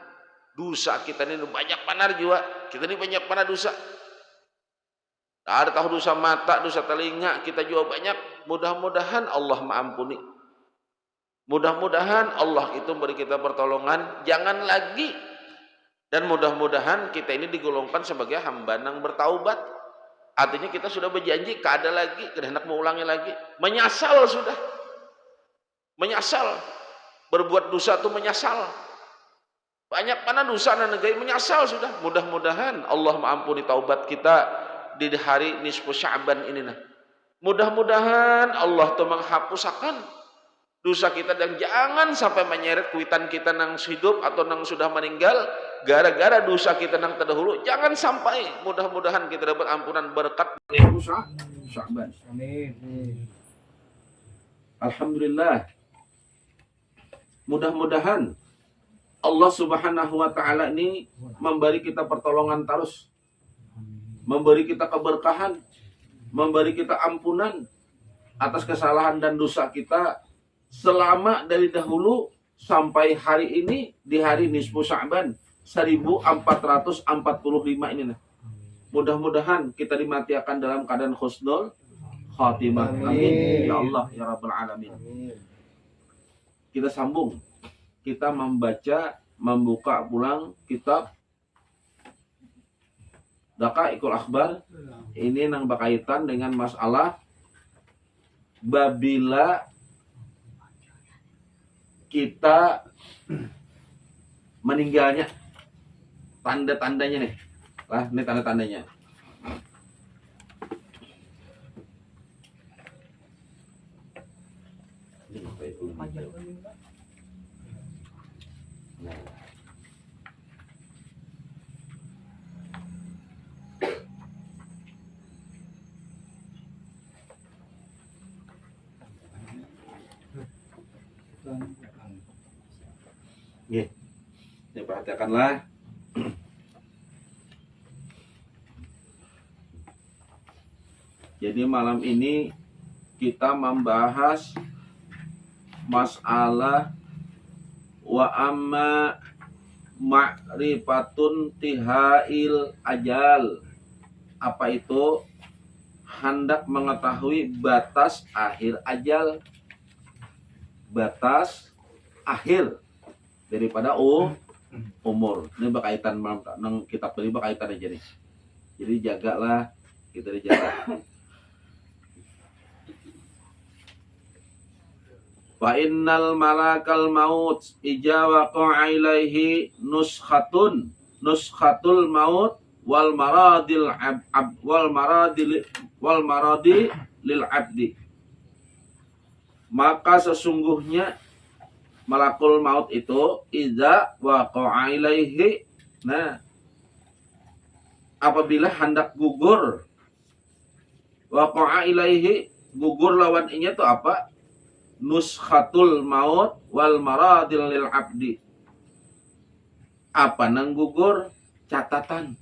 dosa kita ini banyak panar juga. Kita ini banyak panar dosa. Ada tahu dosa mata, dosa telinga, kita juga banyak. Mudah-mudahan Allah mengampuni. Mudah-mudahan Allah itu beri kita pertolongan. Jangan lagi. Dan mudah-mudahan kita ini digolongkan sebagai hamba yang bertaubat. Artinya kita sudah berjanji, kada lagi, kada hendak mengulangi lagi. Menyesal sudah. Menyesal. Berbuat dosa itu menyesal. Banyak mana dosa dan negeri menyesal sudah. Mudah-mudahan Allah mengampuni taubat kita di hari nisfu Sya'ban ini nah. Mudah-mudahan Allah tuh menghapuskan dosa kita dan jangan sampai menyeret kuitan kita nang hidup atau nang sudah meninggal gara-gara dosa kita nang terdahulu. Jangan sampai. Mudah-mudahan kita dapat ampunan berkat Sya'ban. Amin. Alhamdulillah. Mudah-mudahan Allah Subhanahu wa taala ini memberi kita pertolongan terus. Memberi kita keberkahan, memberi kita ampunan. atas kesalahan dan dosa kita selama dari dahulu sampai hari ini di hari nisfu Sya'ban 1445 ini. Mudah-mudahan kita dimatikan dalam keadaan husnul khatimah. Amin ya Allah ya Rabbal Alamin. Kita sambung. Kita membuka pulang kitab Daqaiqul Akhbar. Ini nang berkaitan dengan masalah babila kita meninggalnya. Tanda-tandanya nih. Lah, ini tanda-tandanya. Nggih. Ya, perhatikanlah. Jadi malam ini kita membahas masalah wa amma ma'rifatun tihail ajal. Apa itu? Hendak mengetahui batas akhir ajal. Batas akhir daripada umur. Ini berkaitan dengan kitab ini berkaitan aja nih. Jadi jagalah, kita dijaga. Wa innal malakal maut ija waqa'a ilaihi nuskhatul maut wal maradi lil abdi. Maka sesungguhnya malakul maut itu ija waqa'a ilaihi, nah apabila hendak gugur, waqa'a ilaihi, gugur lawan inya itu apa? Nuskhatul maut wal maradil lil abdi. Apa nang gugur? Catatan.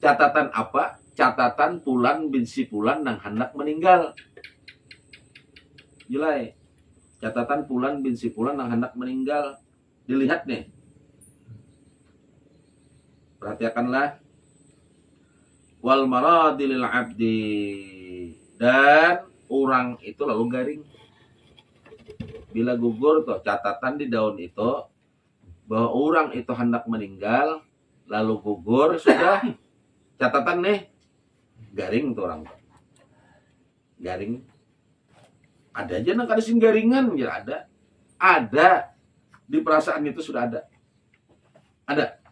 Catatan apa? Catatan Fulan bin si Fulan nang hendak meninggal. Jelai. Catatan Fulan bin si Fulan nang hendak meninggal. Dilihat nih. Perhatikanlah. Wal maradil lil abdi. Dan orang itu lalu garing. Bila gugur tuh catatan di daun itu bahwa orang itu hendak meninggal, lalu gugur, sudah catatan nih garing tuh orang. Garing. Ada aja nang kada sing garingan ya ada. Ada di perasaan itu sudah ada. Ada.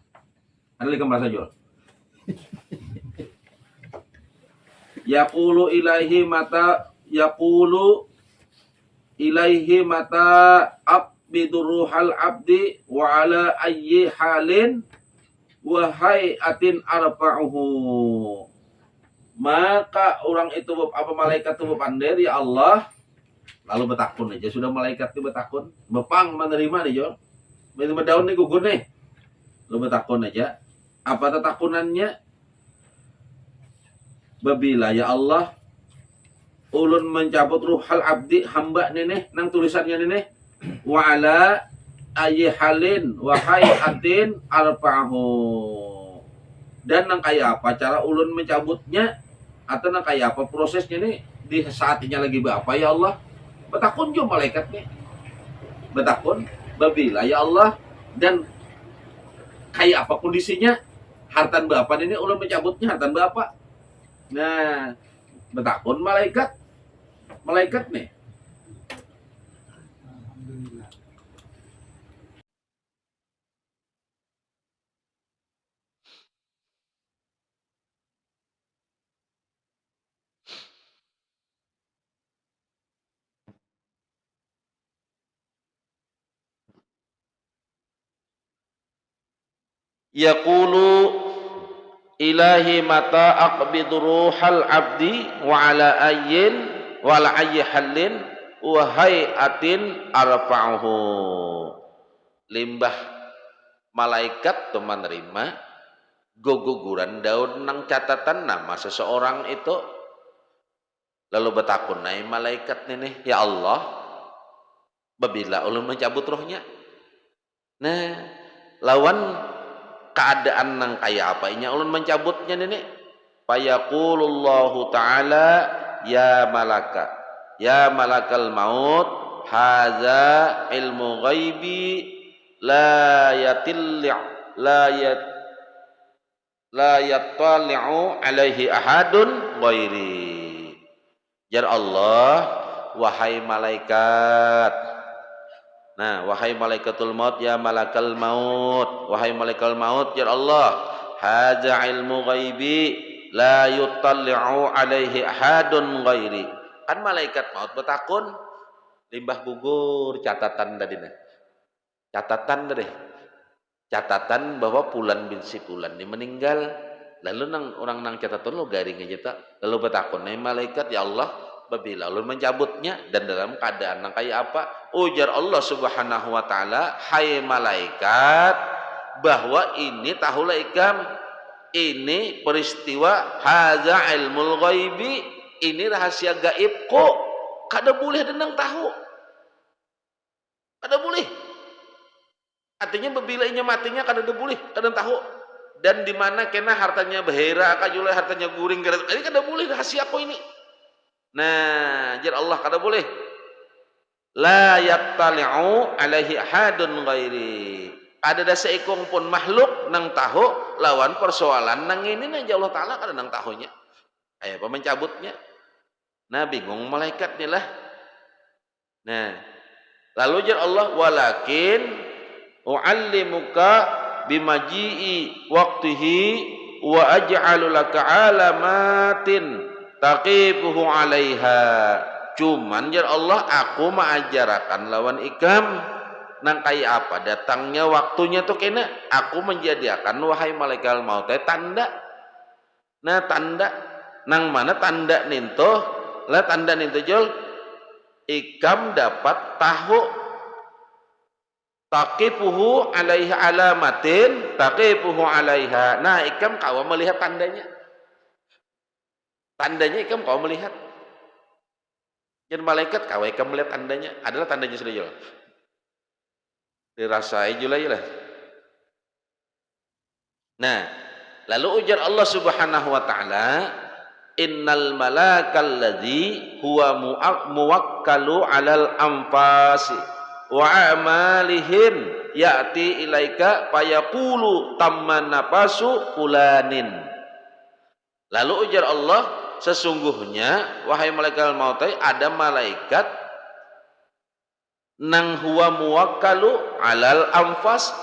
Ada lagi merasa jual. Yaqulu ilaihi mata abbidur ruhal abdi wa ala ayyi halin wa hayatin arfa'uhu. Maka orang itu apa malaikat itu bepander ya Allah, lalu betakun aja sudah malaikat itu betakun bepang menerima nih jo menerima daun nih gugur nih, lalu betakun aja apa tetakunannya. Babila ya Allah ulun mencabut ruhal abdi hamba nenek nang tulisannya nenek wa ala ayyi halin wa hayatin arfa'hu. Dan nang kayak apa cara ulun mencabutnya atau nang kayak apa prosesnya nih di saatnya lagi apa ya Allah. Betakun jo malaikat nih. Betakun babila ya Allah dan kayak apa kondisinya hartan bapak ini ulun mencabutnya hartan bapak. Nah, betakun malaikat nih. Yaqulu ilahi mata aqbidu ruhal abdi wa ala ayyi halin wa hayatin arfa'uhu. Limbah malaikat tuh menerima guguran daun nang catatan nama seseorang itu Lalu betakun naik malaikat nih, ya Allah, babila ulun mencabut rohnya. Nah, lawan keadaan nang kaya apa inya ulun mencabutnya nih. Fayaqulullahu ta'ala ya malakal maut hadza ilmu ghaibi la yatilli la yat la yattali'u alaihi ahadun ghairi. Ya Allah, wahai malaikat. Nah, wahai malaikatul maut, ya malakal maut, wahai malaikat maut, ya Allah, hadza ilmu ghaibi la yutalli'u alaihi ahadun ghairi. Kan malaikat maut betakun limbah gugur catatan tadi nah. Catatan tadi. Catatan bahwa Fulan bin si Fulan ini meninggal. Lalu nang orang nang catatan lo garing aja tak. Lalu betakun nih malaikat, ya Allah, babila ulun mencabutnya dan dalam keadaan nang kayak apa? Ujar Allah Subhanahu wa taala, hai malaikat, bahwa ini tahulah ikam, ini peristiwa haza ilmul ghaibi, ini rahasia gaibku, kada boleh denang tahu, kada boleh. Artinya babila inya matinya kada boleh, kada tahu. Dan di mana kena hartanya behera, kajulai hartanya guring, kada, ini kada boleh rahasia aku ini. Nah, jar Allah kada boleh. La yattali'u alaihi ahadun ghairi. Ada seekor pun makhluk nang tahu lawan persoalan nang ini nang Allah Ta'ala kada nang tahunya. Apa mencabutnya. Nah, bingung malaikat nih lah. Nah, lalu jar Allah, walakin u'allimuka bimaji'i waqtihi wa aj'alu laka alamatin taqifuhu 'alaiha. Cuman ya Allah, aku mengajarkan lawan ikam nang kaya apa datangnya waktunya tuh kena aku menjadikan wahai malaikat maut tanda. Nah, tanda nang mana tanda ninto lah, tanda ninto jol ikam dapat tahu taqifuhu 'alaiha alamatin taqifuhu 'alaiha. Nah, ikam kau melihat tandanya. Tandanya ikam kau melihat. Jadi malaikat kau ikam melihat tandanya. Adalah tandanya sudah jelas. Dirasai julai lah. Nah, lalu ujar Allah Subhanahu wa taala, innal malakal ladzi huwa muwakkalu 'alal anfasi wa amalihim ya'ti ilaika fayaqulu tamman nafasu fulanin. Lalu ujar Allah, sesungguhnya wahai malaikat maut, ada malaikat nang huwa muwakkalu alal anfas,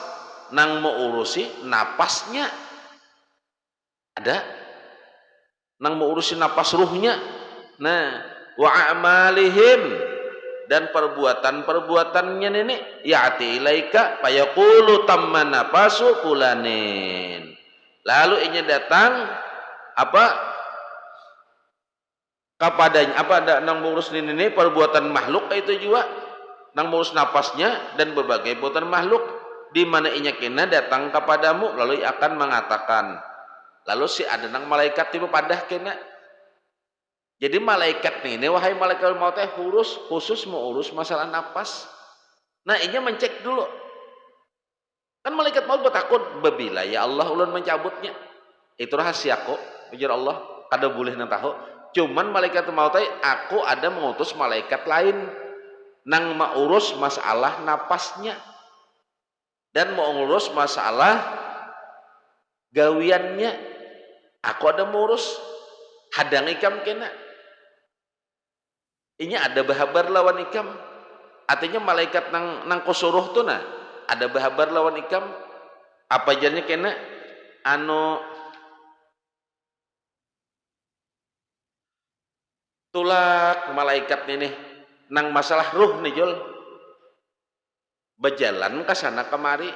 nang mengurusi napasnya. Ada nang mengurusi napas ruhnya. Nah, wa amalihim, dan perbuatan-perbuatannya nenek ya'ti ilaika fayaqulu tamman nafasu fulanin. Lalu ini datang apa kepadanya, apa ada nang mengurus ini perbuatan makhluk itu juga nang mengurus napasnya dan berbagai perbuatan makhluk, di mana inya kena datang kepadamu lalu akan mengatakan, lalu si ada nang malaikat tiba padah kena. Jadi malaikat ini wahai malaikat maut khusus mau urus masalah napas. Nah, inya mencek dulu. Kan malaikat maut bertakut, babila ya Allah ulun mencabutnya. Itu rahasia kok, ujar Allah, kada boleh nang tahu. Cuman malaikat maut aku ada mengutus malaikat lain nang mengurus masalah napasnya dan mau ngurus masalah gawiannya. Aku ada mengurus hadang ikam kena. Ini ada bahabar lawan ikam. Artinya malaikat nang kusuruh tuh nah ada bahabar lawan ikam. Apa jadinya kena anu tulak malaikat ini nang masalah ruh nih jol berjalan ke sana kemari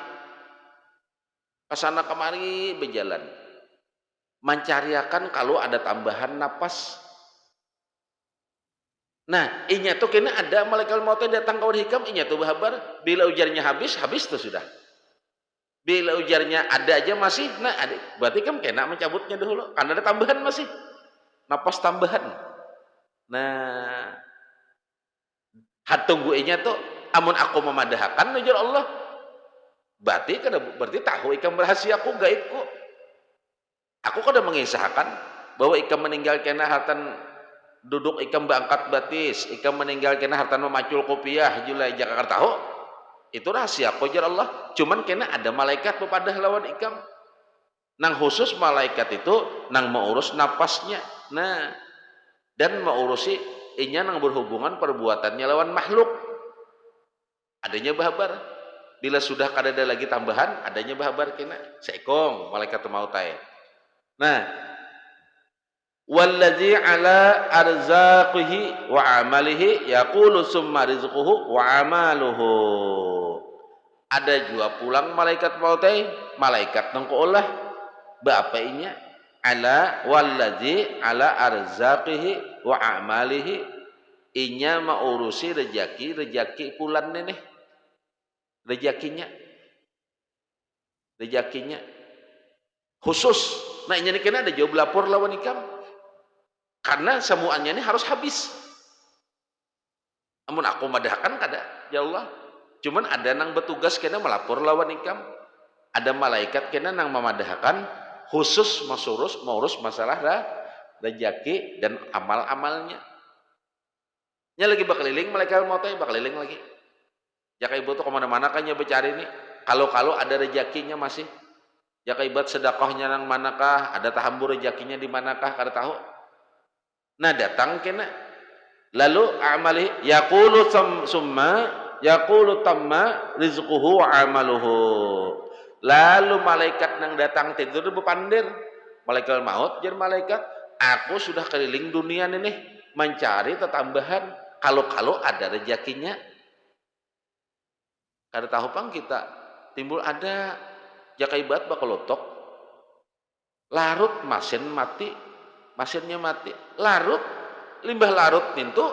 berjalan mencariakan kalau ada tambahan napas. Nah, inya tuh kena ada malaikat maut datang ke hikam, inya tuh bahabar bila ujarnya habis tuh sudah. Bila ujarnya ada aja masih, nah ada, berarti kan kena mencabutnya dulu karena ada tambahan masih napas tambahan. Nah, hatunggu inya tuh amun aku memadahakan nujar Allah. Berarti tahu ikam rahasiaku gaibku. Aku kada mengisahkan bahwa ikam meninggal kena hartan duduk ikam berangkat batis, ikam meninggal kena hartan memacul kopiah julai Jakarta tahu. Itu rahasia aku jar Allah. Cuman kena ada malaikat pepadah lawan ikam. Nang khusus malaikat itu nang mengurus napasnya. Nah, dan mengurusi inya nang berhubungan perbuatannya lawan makhluk. Adanya bahabar. Bila sudah kadada lagi tambahan, adanya bahabar kena. Seekong malaikat mautai. Nah, wallazi ala arzaqihi wa amalihi yaqulu summa rizquhu wa amaluhu. Ada juga pulang malaikat mautai, malaikat nang olah bapainya ala wallazi ala arzaqihi wa amalihi inya maurusi rejaki pulan nih rejakinya khusus. Nah ini kena ada jawab lapor lawan ikam karena semuanya ini harus habis. Amun aku madahkan kada ya Allah, cuman ada nang bertugas kena melapor lawan ikam, ada malaikat kena nang memadahkan khusus mengurus masalah rejaki dan amal-amalnya. Nya lagi bakeliling malaikat mautnya bakeliling lagi. Jaka ibu tuh kemana-mana kan nya bercari nih. Kalau ada rejakinya masih. Jaka ibat sedekahnya nang manakah, ada tahambur rejakinya di manakah kada tahu. Nah datang kena. Lalu amali yaqulu summa yaqulu tamma rizquhu wa amaluhu. Lalu malaikat nang datang tidur bepandir. Malaikat maut jadi malaikat, aku sudah keliling dunia nih mencari tetambahan kalau ada rejakinya. Kada tahu pang kita timbul ada jakaibat bakal lotok larut masinnya mati larut limbah larut pintu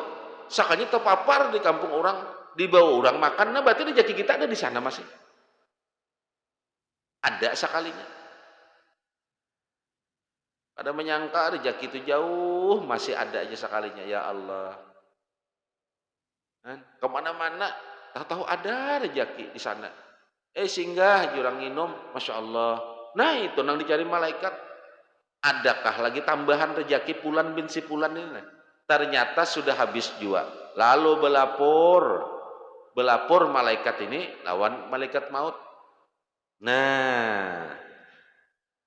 sakanya terpapar di kampung orang dibawa orang makan. Nah berarti rejeki kita ada di sana masih ada sekalinya. Kada menyangka rejeki itu jauh masih ada aja sekalinya ya Allah. Kemana-mana tahu ada rejeki di sana. Singgah jurang minum, masya Allah. Nah itu nang dicari malaikat. Adakah lagi tambahan rejeki pulan bin si pulan ini? Ternyata sudah habis jua. Lalu belapor malaikat ini lawan malaikat maut. Nah,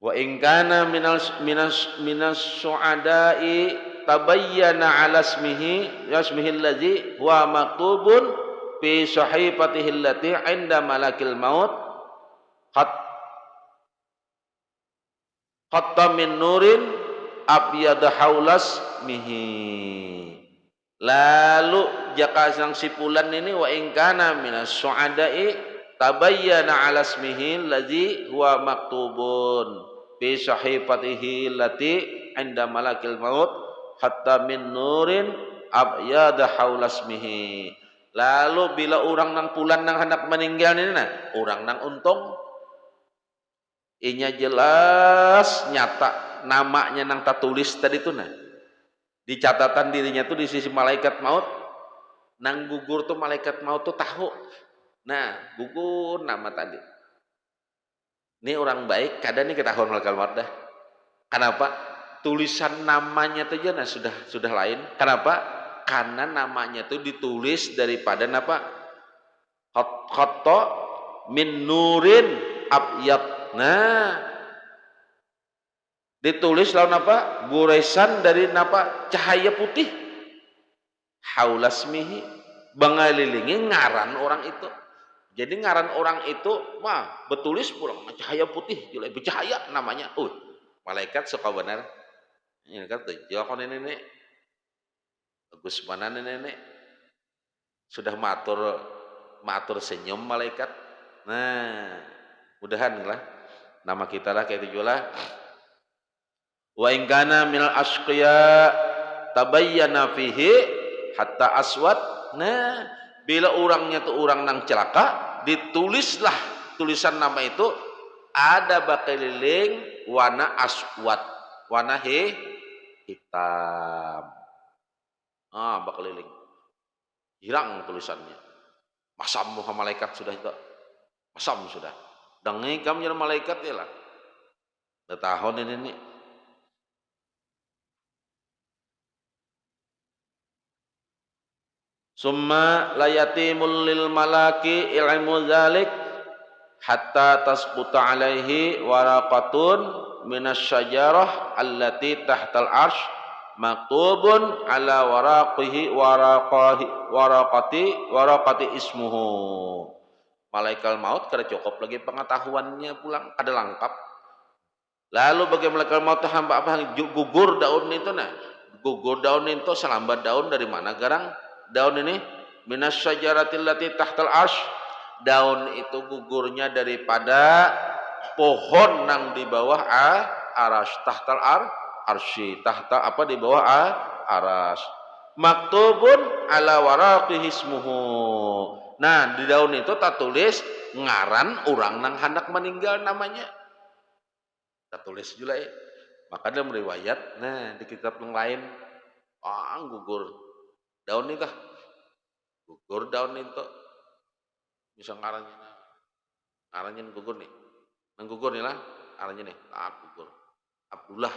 wa in kana minas su'ada'i tabayyana ala ismihi allazi huwa maktubun fi sahifatihi allati 'inda malakil maut hatta min nurin abyad haulas mihi. Lalu jaka sang sipulan ini wa in kana minas su'ada'i tabayyana ala ismihi allazi huwa maktubun fi sahifatihi allati 'inda malakil maut hatta min nurin abyad haulas mihi. Lalu bila orang nang pulan nang hendak meninggal ini nah, orang nang untung inya jelas nyata namanya nang tertulis tadi itu nah. Di catatan dirinya tuh di sisi malaikat maut nang gugur tuh malaikat maut tuh tahu. Nah, gugur nama tadi. Ini orang baik, kadang nih ketahuan malaikat maut dah. Kenapa? Tulisan namanya tuh aja nah sudah lain. Kenapa? Karena namanya itu ditulis daripada apa? Khatta min nurin abyad. Nah, ditulis lawan apa? Goresan dari apa? Cahaya putih. Haulasmihi bangalilingi ngaran orang itu. Jadi ngaran orang itu mah betulis pulang cahaya putih, jelek bercahaya namanya. Malaikat suka benar. Ini kan tuh, jangan nenek. Bagus mana nenek sudah matur senyum malaikat. Nah mudahan lah nama kita lah kayak itu lah. Wa in kana minal asqiya tabayyana fihi hatta aswad. Nah bila orangnya tuh orang nang celaka ditulislah tulisan nama itu ada bakeliling warna aswad warna hitam. Bakeliling. Hilang tulisannya. Masam Muhammad malaikat sudah itu. Masam sudah. Dengi kamu jadi malaikat ya lah. Udah tahun ini nih. Summa layatimul lil malaki ilmu zalik hatta tasquta alaihi waraqatun minasyajarah allati tahtal arsh maktubun ala waraqati ismuhu. Malaikat maut kada cukup lagi pengetahuannya pulang kada lengkap. Lalu bagi malaikat maut hamba apa gugur daun itu nah. Gugur daun itu selambat daun dari mana garang? Daun ini minasyajaratil lati tahtal arsh. Daun itu gugurnya daripada pohon yang di bawah aras tahtal arsy tahta apa di bawah aras maktubun ala waraqihi ismuhu. Nah di daun itu tak tulis ngaran orang nang hendak meninggal namanya tak tulis juga ya. Maka dalam riwayat nah di kitab yang lain gugur daun nih kah gugur daun itu bisa ngarannya gugur nih nang gugur nih lah ngarannya nih gugur Abdullah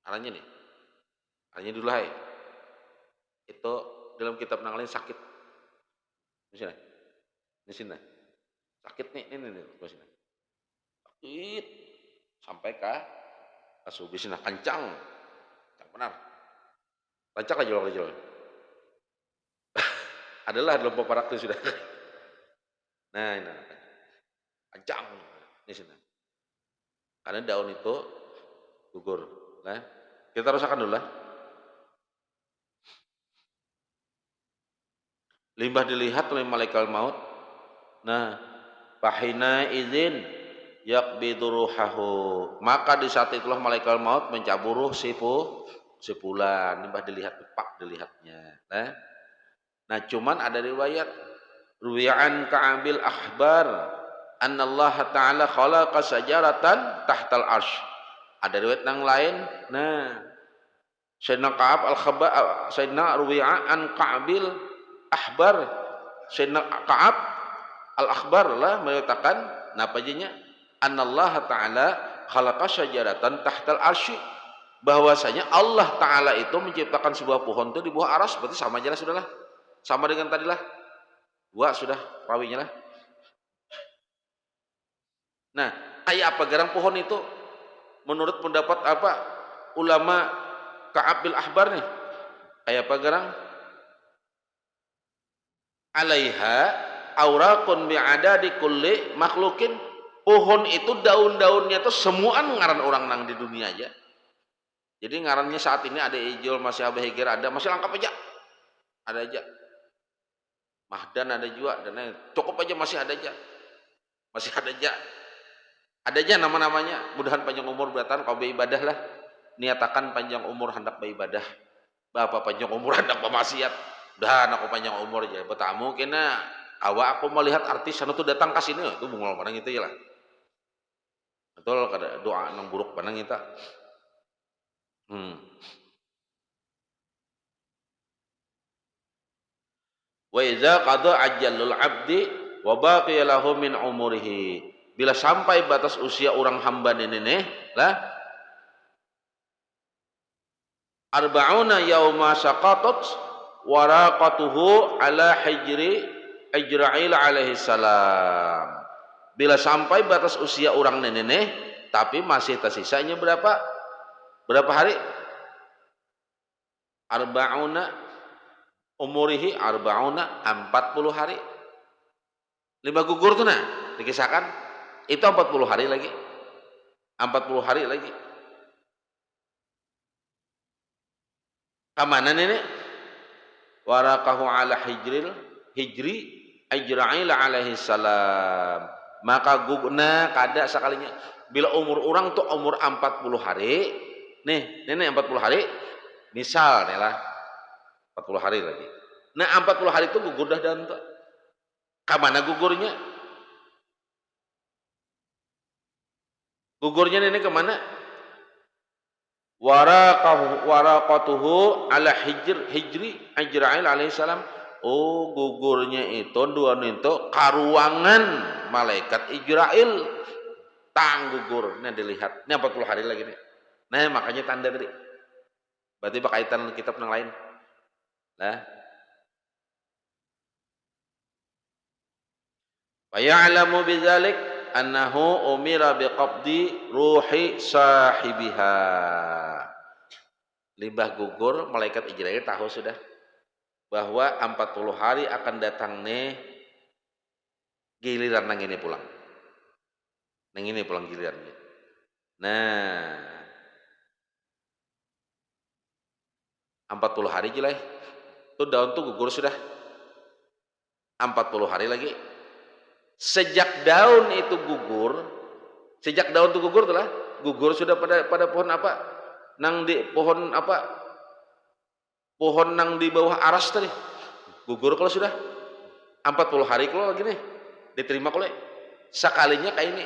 ngarannya nih ngarannya dulu hai itu dalam kitab nang lain sakit di sini sakit nih ini sakit sampai ke subisina kencang benar rancak aja adalah dalam paparak itu sudah. Nah, ini kencang di sini. Karena daun itu gugur. Nah, kita rasakan dulu lah. Limbah dilihat oleh malaikat maut. Nah, fahina izin yaqbidu ruhahu. Maka di saat itulah malaikat maut mencabut ruh si fulan. Limbah dilihat tepak dilihatnya. Nah, cuman ada riwayat ruwi'an Ka'abil akhbar annallaha ta'ala khalaqa sajaratan tahtal arsh. Ada riwayat yang lain. Nah, Sayyidina Ka'ab al-Khabar Sayyidina ruwi'an Ka'abil akhbar Sayyidina Ka'ab al-Akhbar lah menyatakan napa jadinya annallaha ta'ala khalaqa sajaratan tahtal arsy, bahwasanya Allah Ta'ala itu menciptakan sebuah pohon itu di bawah aras. Berarti sama aja lah sudahlah. Sama dengan tadi lah. Dua sudah rawinya lah. Nah, kayak apa garang pohon itu? Menurut pendapat apa? Ulama Ka'abil Ahbar nih. Kayak apa garang? Alaiha auraqun bi'adadi kulli makhlukin. Pohon itu daun-daunnya itu semua ngaran orang nang di dunia aja. Jadi ngarannya saat ini ada ijol, masih abahigir ada, masih lengkap aja. Ada aja. Mahdan ada juga dan lain. Cukup aja masih ada aja. Masih ada aja. Ada aja nama-namanya. Mudahan panjang umur beratan kau beribadah lah. Niatakan panjang umur hendak beribadah. Bapak panjang umur hendak bermaksiat. Mudahan aku panjang umur aja. Bertamu kena awak aku melihat artis anu tuh datang ke sini itu bungol panang itu ya lah. Betul kada doa nang buruk panang kita. Wa iza qada ajalul abdi wa baqiya lahu min umurihi. Bila sampai batas usia orang hamba ini lah arba'una yauma saqatat waraqatuhu ala hijri Ijra'il alaihi salam. Bila sampai batas usia orang nenek tapi masih tersisanya berapa hari? Arba'una umurihi arba'una 40 hari. 5 gugur tuh nah dikisahkan itu 40 hari lagi. 40 hari lagi. Kemana nenek? Waraqahu ala hijri Ijra'il alaihi salam. Maka gugna kada sekalinya bila umur orang tuh umur 40 hari. Nih, nenek 40 hari. Misal nih lah 40 hari lagi. Nah 40 hari itu gugur dah dan tuh. Kemana gugurnya? Gugurnya nenek kemana? waraqatuhu ala hijri Ajrail alaihissalam. Oh, gugurnya itu dua itu karuangan malaikat Ijrail. Tang gugur. Nah dilihat. Ini 40 hari lagi nih. Nah makanya tanda tadi. Berarti berkaitan kitab yang lain. Nah. Wa ya'lamu bidzalik annahu umira biqabdi ruhi sahibiha. Limbah gugur, malaikat Ijrail tahu sudah bahwa 40 hari akan datang nih giliran nang ini pulang. Nang ini pulang gilirannya. Nah, 40 hari jelai. Tuh daun tuh gugur sudah. 40 hari lagi. Sejak daun itu gugur telah gugur sudah pada pohon apa? Nang di pohon apa? Pohon nang di bawah aras tadi. Gugur kalau sudah 40 hari kalau lagi nih diterima kalau sekalinya kayak ini.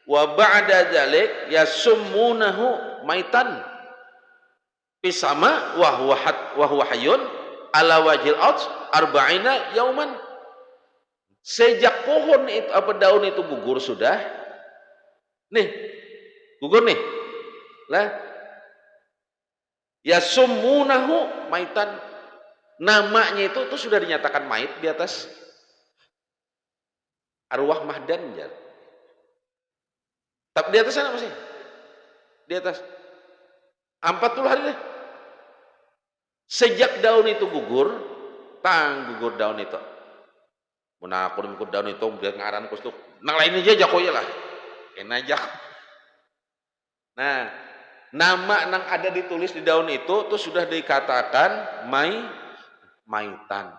Wa ba'da dzalik yasummunahu maitan pisama wa huwa hayyun ala wajhil ard arba'ina yauman. Sejak pohon itu apa daun itu gugur sudah. Nih, gugur nih. Lah yasummunahu maitan. Namanya itu sudah dinyatakan mait di atas arwah mahdan ya. Tapi di atas sana masih. Di atas 40 hari deh. Sejak daun itu gugur daun itu. Mun aku ikut daun itu biar ngaran kus tuh. Nang lain aja jakoya lah. Enak. Nah, nama nang ada ditulis di daun itu tuh sudah dikatakan maitan.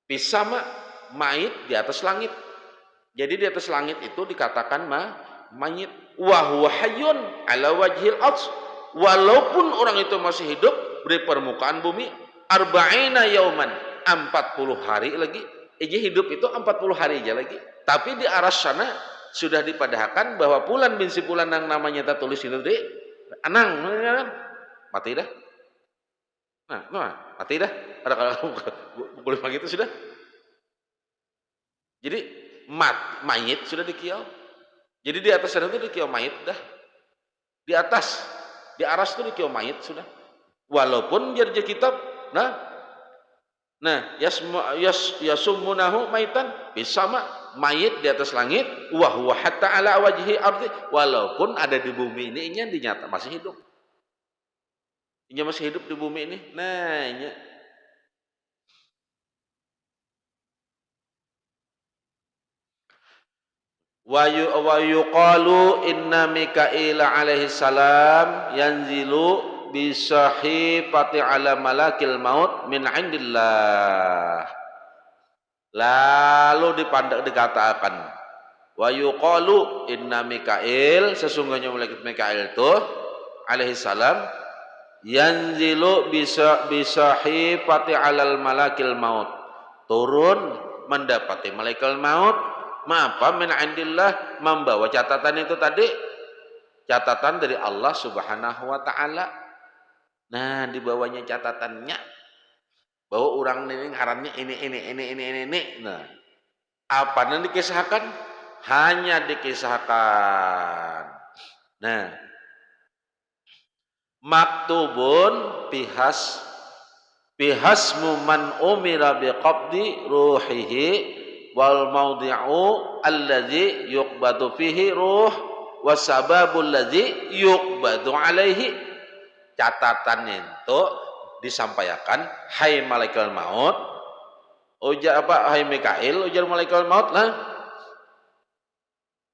Pisama mait di atas langit. Jadi di atas langit itu dikatakan mayit. Wa huwa hayyun ala wajhil ard. Walaupun orang itu masih hidup di permukaan bumi, arba'ina yauman, 40 hari lagi. Hidup itu 40 hari aja lagi. Tapi di aras sana sudah dipadahkan bahwa Fulan bin si Fulan yang namanya tak tulis itu di anang mati dah. Nah, mati dah. Ada kalau boleh begitu sudah. Jadi mayit sudah dikiau. Jadi di atas sana itu dikiau mayit dah. Di atas, di aras itu dikiau mayit sudah. Walaupun jadi kitab, yasummunahu maitan bisama mayit di atas langit wa huwa hatta ala wajhi ardi, walaupun ada di bumi ini dinyata masih hidup. Inya masih hidup di bumi ini. Nah, inya wa yuqalu inna Mikail alaihi salam yanzilu bisahifati ala malakil maut min indillah. Lalu dikatakan wa yuqalu inna Mikail, sesungguhnya malaikat Mikail itu alaihi salam yanzilu bisahifati alal malakil maut, turun mendapati malaikat maut min indillah, membawa catatan itu tadi, catatan dari Allah Subhanahu wa taala. Nah, dibawanya catatannya bahwa orang ini ngarannya ini. Nah, apa yang dikisahkan? Hanya dikisahkan. Nah, maktubun bihasmu man umira biqabdi ruhihi wal maudi'u alladzi yuqbadu fihi ruh wasababul ladzi yuqbadu alaihi. Catatan itu disampaikan, hai malaikat maut, ujar apa, hai Mikail, ujar malaikat maut lah.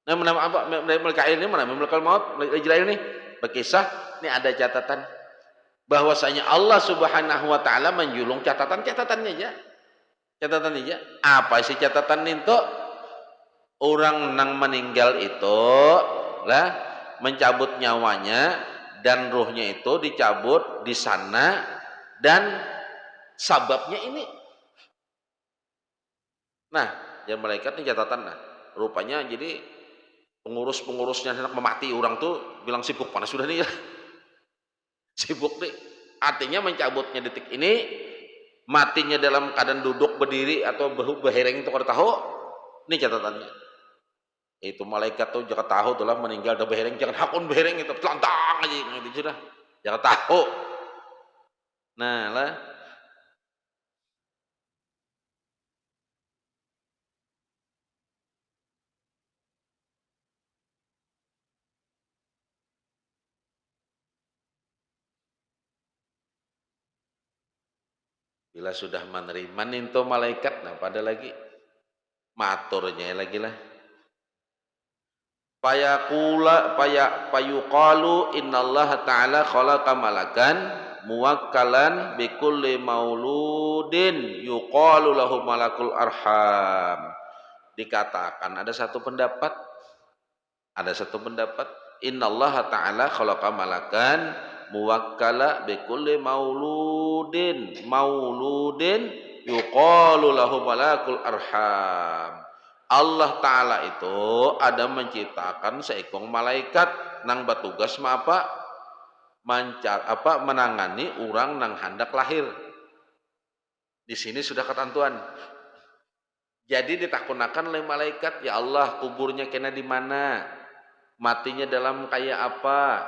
Nah, nama apa Mikail ini, mana malaikat maut, Ijrail ini berkisah, ini ada catatan bahwasanya Allah Subhanahu wa taala menjulung catatannya aja. Catatan aja. Apa sih catatan itu? Orang nang meninggal itu lah mencabut nyawanya dan ruhnya itu dicabut di sana, dan sababnya ini. Nah, yang malaikat ini catatan. Nah, rupanya jadi pengurusnya hendak memati orang tuh bilang sibuk panas sudah nih ya. Sibuk nih. Artinya mencabutnya detik ini, matinya dalam keadaan duduk, berdiri atau behereng itu kada tahu. Ini catatannya. Itu malaikat tuh jangan tahu tuh lah meninggal dah behereng, jangan hakun behereng itu telantang aja gitu sudah. Jangan tahu. Nah, lah bila sudah menerima itu malaikat, nah pada lagi maturnya lagi lah. Payuqalu innallaha ta'ala khalaqa malakan muwakkalan bikulli mauludin yuqalu lahu malakul arham. Dikatakan ada satu pendapat innallaha ta'ala khalaqa malakan muwakkala bikulli mauludin yuqalu lahu malakul arham. Allah Ta'ala itu ada menciptakan seekor malaikat nang bertugas menangani orang nang hendak lahir. Di sini sudah ketentuan. Jadi ditakunakan oleh malaikat, ya Allah kuburnya kena di mana, matinya dalam kayak apa,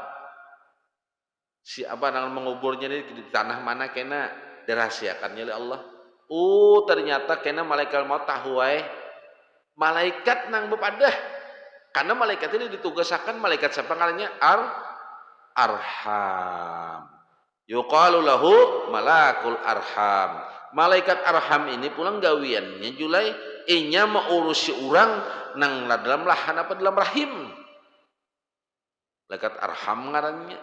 nang menguburnya di tanah mana kena, dirahasiakannya oleh Allah. Ternyata kena malaikat mau tahu malaikat nang bepadah, karena malaikat ini ditugaskan malaikat siapa namanya arham. Yuqalu lahu malakul arham. Malaikat arham ini pulang gawiannya julai inya mengurusi orang nang dalam lahan apa dalam rahim. Malaikat arham ngarannya.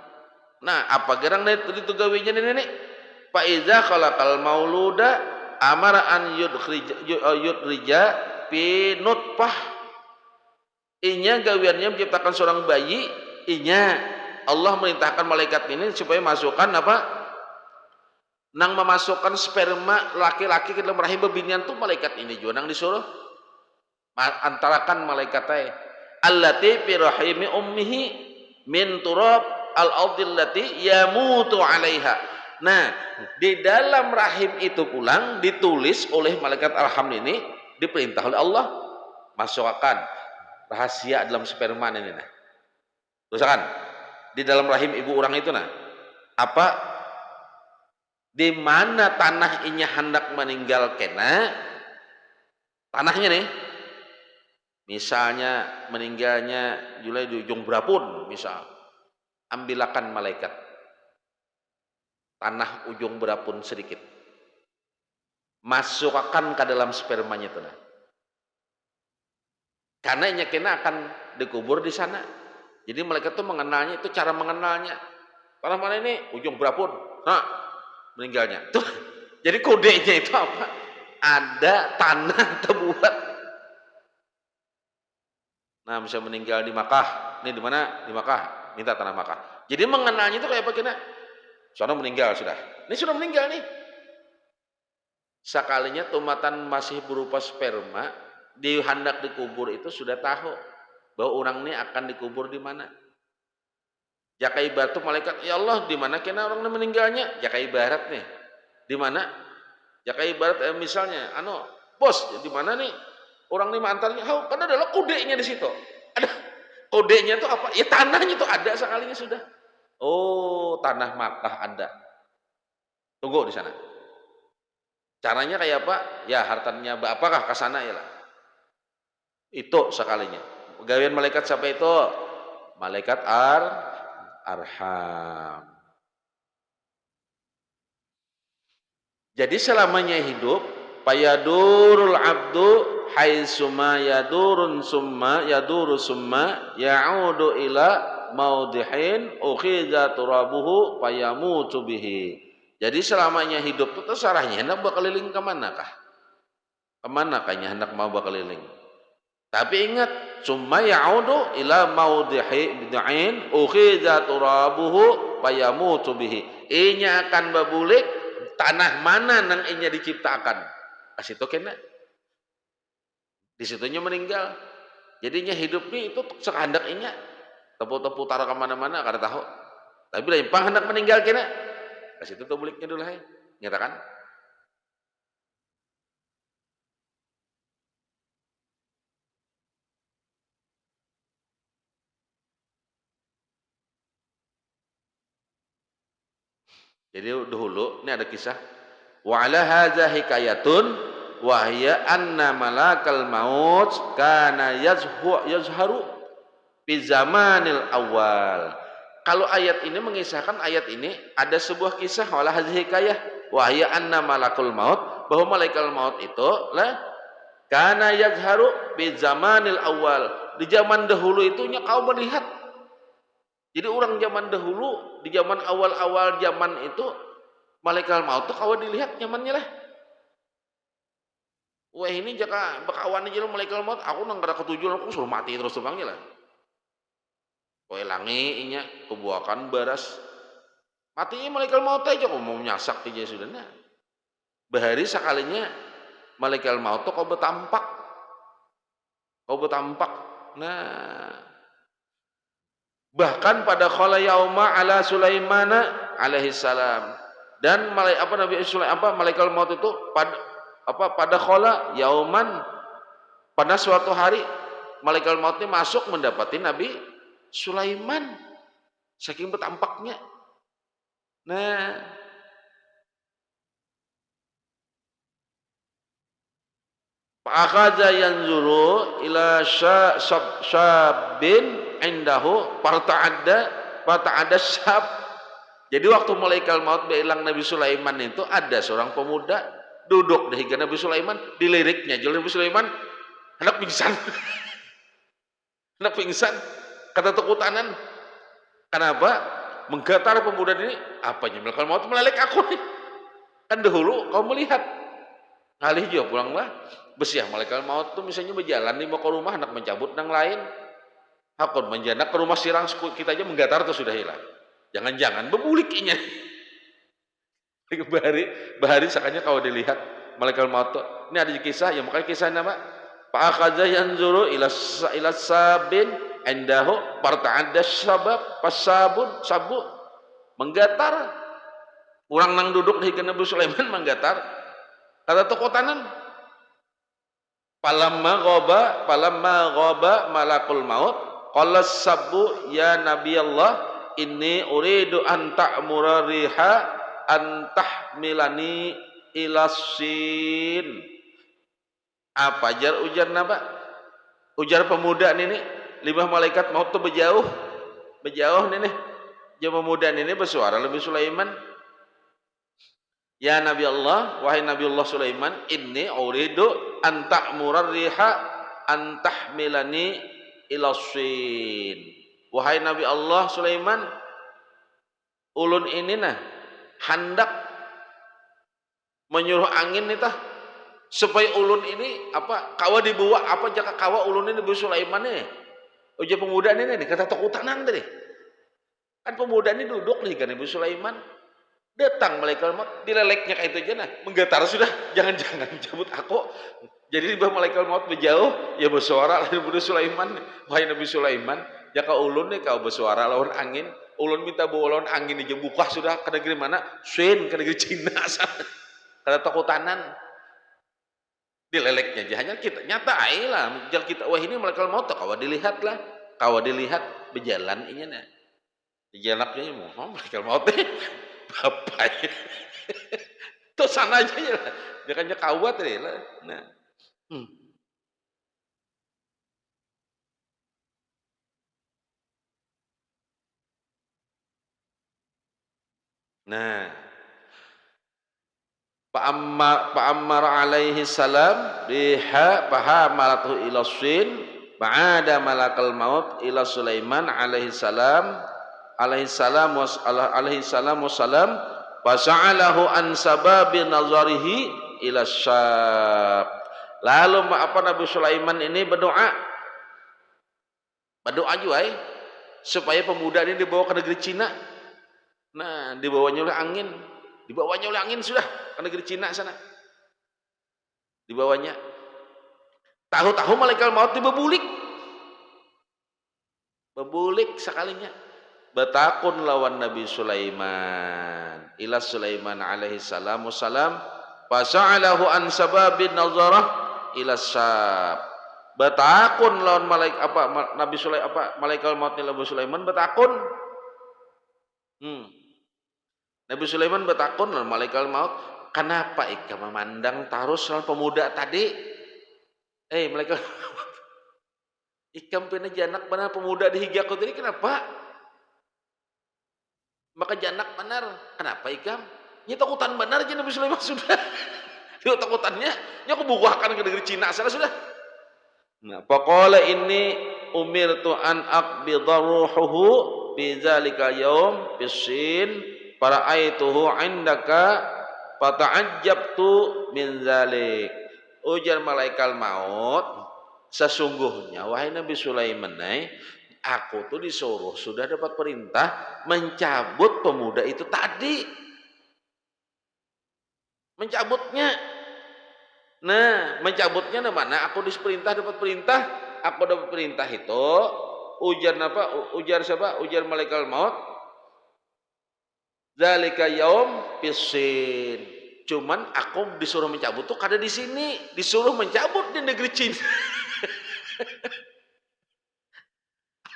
Nah, apa gerang itu gawinya nenek? Fa iza khalaqal mauluda amara an yudrija fi nutfah. Inya gawiannya menciptakan seorang bayi, inya Allah merintahkan malaikat ini supaya masukkan apa? Nang memasukkan sperma laki-laki ke dalam rahim bebinian tuh malaikat ini juga nang disuruh antarakan malaikat allati fi rahimi ummihi min turab al-ardil lati yamutu 'alaiha. Nah, di dalam rahim itu pulang ditulis oleh malaikat arham ini, diperintah oleh Allah masukkan rahasia dalam sperma ini nah. Tulisan di dalam rahim ibu orang itu nah. Apa di mana tanah inya hendak meninggal kena tanahnya nih. Misalnya meninggalnya julai di ujung berapun misal. Ambilakan malaikat tanah ujung berapun sedikit. Masukkan ke dalam spermanya itu nah. Karena inya kena akan dikubur di sana. Jadi malaikat itu mengenalnya, itu cara mengenalnya. Tanah mana ini? Ujung berapun. Nah, meninggalnya. Tuh. Jadi kodenya itu apa? Ada tanah terbuat. Nah, bisa meninggal di Makkah. Ini di mana? Di Makkah. Minta tanah Makkah. Jadi mengenalnya itu kayak apa kena? Soalnya meninggal sudah. Ini sudah meninggal nih. Sekalinya tumatan masih berupa sperma, hendak dikubur itu sudah tahu bahwa orang ini akan dikubur di mana. Jaka ibarat tuh malaikat, ya Allah di mana kena orang ini meninggalnya? Jaka ibarat nih, di mana? Jaka ibarat misalnya, bos di mana nih orang ini antaranya? Karena adalah kodenya di situ. Ada kodenya itu apa? Ya tanahnya itu ada sekalinya sudah. Oh tanah Makkah ada. Tunggu di sana. Caranya kayak apa? Ya hartanya apakah ke sana ya lah. Itu sekalinya. Gawian malaikat siapa itu? Malaikat arham. Jadi selamanya hidup, payadurul abdu haitsuma yadurun summa yaduru summa ya'udu ila maudihin ukhiza turabuhu payamutu bihi. Jadi selamanya hidup itu terserahnya hendak berkeliling ke manakah? Kemana kayaknya hendak mau berkeliling? Tapi ingat, summa ya'udu ila maudihi bid'ain ukhiza turabuhu payamutu bihi. Inya akan berbulik tanah mana nang inya diciptakan. Kasih itu kena. Di situnya meninggal. Jadinya hidup ini itu sekandak inya. Tepu-tepu taruh ke mana-mana kada tahu. Tapi lain pang hendak meninggal kena, kasih itu buliknya dulu hai. Nyatakan. Jadi dahulu ini ada kisah wa ala hadza hikayatun wa hiya anna malakal maut kana yazharu fi zamanil awal. Kalau ayat ini mengisahkan ayat ini ada sebuah kisah wala hadza hikayah wa hiya anna malakul maut, bahwa malaikat maut itu lah kana yazharu fi zamanil awal. Di zaman dahulu itunya kau melihat. Jadi orang zaman dahulu, di zaman awal-awal zaman itu, malaikat maut tuh kau dilihat nyamannya lah. Wah ini jaka bakawan aja lo malaikat maut, aku nang kada ketujuan, aku suruh mati terus terbangnya lah. Wah langi inya, kebuakan baras. Matinya malaikat maut aja, kau mau nyasak aja sudah. Nah, bahari sekalinya malaikat maut tuh kau bertampak. Nah, bahkan pada khala yauma ala Sulaimana alaihi salam, dan malaikat maut itu pada khala yauman, pada suatu hari malaikat maut ini masuk mendapati Nabi Sulaiman saking bertampaknya. Nah, fa'akhadha yanzuru ila syabin indahu fata'adda syab. Jadi waktu malaikat maut bilang Nabi Sulaiman itu, ada seorang pemuda duduk di Nabi Sulaiman, diliriknya jadi Nabi Sulaiman hendak pingsan. Hendak pingsan, kata tukutanan. Kenapa? Menggetar pemuda ini, apanya malaikat maut melirik aku nih. Kan dahulu kau melihat. Ngalih juga pulanglah. Besiah malaikat maut tuh misalnya berjalan nih mau ke rumah, hendak mencabut nang lain. Hakun menjanak ke rumah sirang kita aja menggatar tuh sudah hilang. Jangan-jangan bebulik inya. Bahari sakanya kau dilihat malaikat maut tuh. Ini ada kisah, ya makanya kisah nama Pak Akaza yanzuru ila sabin endahu parta'adda sabab pasabun sabu menggatar. Orang nang duduk di Nabi Sulaiman menggatar. Kata tokotanan palamma ghaba malakul maut qala sabu ya Nabi Allah inni uridu an ta'mura riha an tahmilani ila sin. Apa jar ujar napa? Ujar pemuda ini, lima malaikat maut tuh berjauh nih. Dia pemuda ini bersuara lebih Sulaiman. Ya Nabi Allah, wahai Nabi Allah Sulaiman, inni uridu an ta'mura riha an tahmilani ila sin. Wahai Nabi Allah Sulaiman, ulun ini nah hendak menyuruh angin nih tah supaya ulun ini kawa dibawa jaka kawa ulun ini Nabi Sulaiman nih. Ujar pemuda ini nih kata tukutanan tadi. Kan pemuda ini duduk nih kan Nabi Sulaiman. Datang malaikat maut, dileleknya kayak itu aja nah, menggetar sudah, jangan-jangan cabut aku. Jadi malaikat maut berjauh, ya bersuara lawan Nabi Sulaiman, wahai Nabi Sulaiman, jaka ulun nih kau bersuara lawan angin, ulun minta bawa lawan angin aja buka sudah ke negeri mana? Sweden, ke negeri Cina sana. Kada takutanan. Dileleknya aja hanya kita nyata lah, jal kita wah ini malaikat maut kau dilihat berjalan ini nah. Dijalaknya mau malaikat maut bapak itu sana aja ya dia kan kawat ya lah. Nah Pa'ammar alaihi salam biha pahamalatu ila sin ba'ada malakal maut ila Sulaiman alaihi salam wassalam fasa'alahu an sababi nazarihi ila syab. Lalu Nabi Sulaiman ini berdoa juga supaya pemuda ini dibawa ke negeri Cina. Nah dibawanya oleh angin sudah ke negeri Cina sana, dibawanya. Tahu-tahu malaikat maut bebulik sekalinya. Betakun lawan Nabi Sulaiman. Ila Sulaiman alaihi salam wassalam. Fasa'alahu an sababin nazarah ila sab. Betakun lawan Nabi Sulaiman malaikat maut Nabi Sulaiman betakun. Nabi Sulaiman betakun lawan malaikat maut, kenapa ika memandang tarus lawan pemuda tadi? Malaikat ikam pina janak benar pemuda di higaku tadi kenapa? Maka janak benar. Kenapa ikam? Nya takutan benar aja Nabi Sulaiman sudah. Itu takutannya nya aku bukuhakan ke negeri Cina sana sudah. Nah, faqala inni umirtu an aqbidha ruhuhu bi dzalika yaum bisin fara'aituhu indaka fata'ajjabtu min dzalik. Ujar malaikat maut, sesungguhnya wahai Nabi Sulaiman, aku tuh disuruh sudah dapat perintah mencabut pemuda itu tadi. Mencabutnya. Nah, mencabutnya di mana? Aku dapat perintah. Aku dapat perintah itu ujar apa? Ujar siapa? Ujar malaikat maut. Zalika yaum pisin. Cuman aku disuruh mencabut tuh kada di sini, disuruh mencabut di negeri Cina.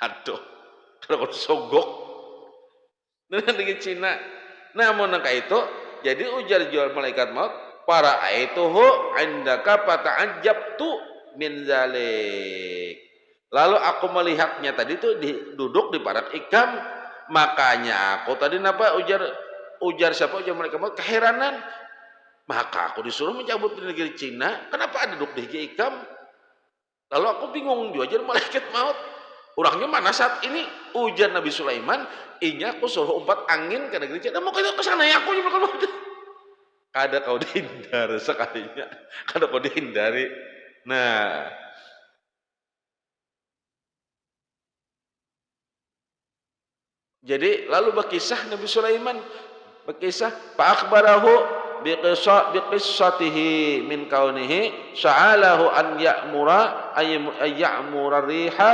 Aduh, kalau sogok dengan negeri Cina. Namun nangka itu, jadi ujar jual malaikat maut, para aituhu indaka fata'ajjabtu min zalik. Lalu aku melihatnya tadi tuh duduk di parak ikam, makanya aku tadi ujar siapa? Ujar malaikat maut keheranan. Maka aku disuruh mencabut di negeri Cina, kenapa ada duduk di ikam? Lalu aku bingung diajar malaikat maut. Orangnya mana saat ini? Ujar Nabi Sulaiman, inya aku suruh umpat angin ke negeri Cina. Mau kita ke sana ya aku juga kalau kada kau dihindari sekalinya. Kada kau dihindari. Nah, jadi lalu berkisah Nabi Sulaiman berkisah fa akhbarahu biqissatihi min kaunihi sa'alahu an ya'mura riha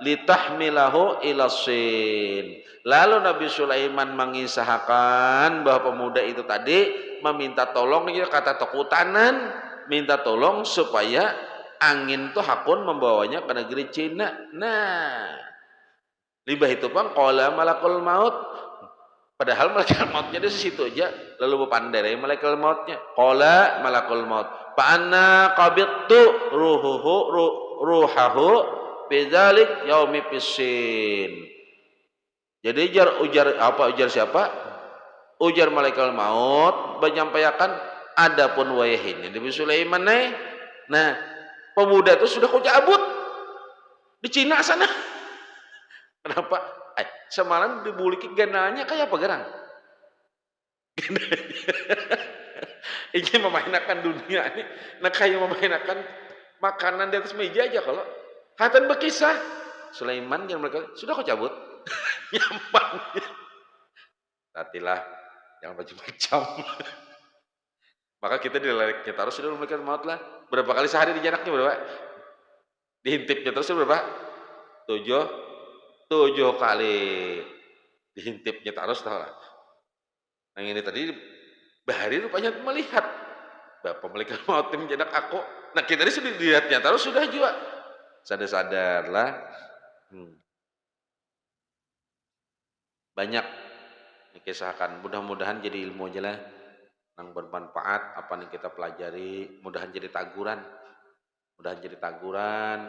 litahmilahu ila sin. Lalu Nabi Sulaiman mengisahkan bahwa pemuda itu tadi meminta tolong, kata takutanan, minta tolong supaya angin tuh hakun membawanya ke negeri Cina. Nah, libah itu pang qala malakul maut. Padahal malaikat mautnya di situ aja, lalu berpandai malaikat mautnya. Qala malakul maut, fa anna qabidtu ruhahu bidzalik yaumi pisin. Jadi ujar siapa? Ujar malaikat maut menyampaikan adapun wayahnya Nabi Sulaiman nah, pemuda itu sudah kau cabut di Cina sana. Kenapa? Semalam dibuliki ganalnya kayak apa gerang? Ini memainkan dunia ini. Nah kayak memainkan makanan di atas meja aja kalau. Hatan berkisah. Sulaiman yang mereka sudah kau cabut. Nyaman. Tatilah jangan macam-macam. Maka kita dileknya terus sudah mereka maut lah. Berapa kali sehari dijanaknya berapa? Dihintipnya terus berapa? 7 kali dihintipnya terus tahu lah. Yang ini tadi Bahari rupanya melihat Bapak malaikat maut menjadak aku. Nah kita ini sudah dilihatnya terus sudah juga sadar-sadarlah. Banyak dikisahkan. Mudah-mudahan jadi ilmu aja lah yang bermanfaat apa yang kita pelajari. Mudahan jadi taguran,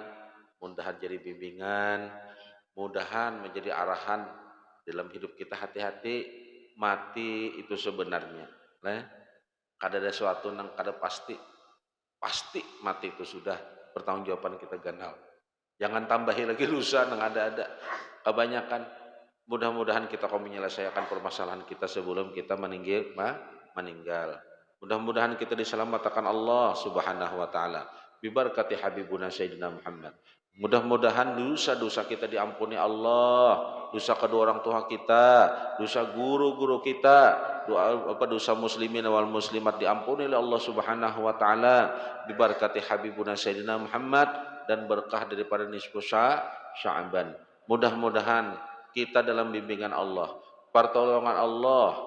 mudahan jadi bimbingan. Mudahan menjadi arahan dalam hidup kita. Hati-hati, mati itu sebenarnya kada ada sesuatu yang kada pasti mati itu sudah pertanggungjawaban kita ganal. Jangan tambahi lagi lusa yang ada kebanyakan. Mudah-mudahan kita kau menyelesaikan permasalahan kita sebelum kita meninggal. Mudah-mudahan kita diselamatkan Allah Subhanahu wa taala bibarakati habibuna sayyidina Muhammad. Mudah-mudahan dosa-dosa kita diampuni Allah, dosa kedua orang tua kita, dosa guru-guru kita, dosa muslimin wal muslimat diampuni oleh Allah Subhanahu wa taala bibarakati habibuna sayyidina Muhammad dan berkah daripada nisfu Sya'ban. Mudah-mudahan kita dalam bimbingan Allah, pertolongan Allah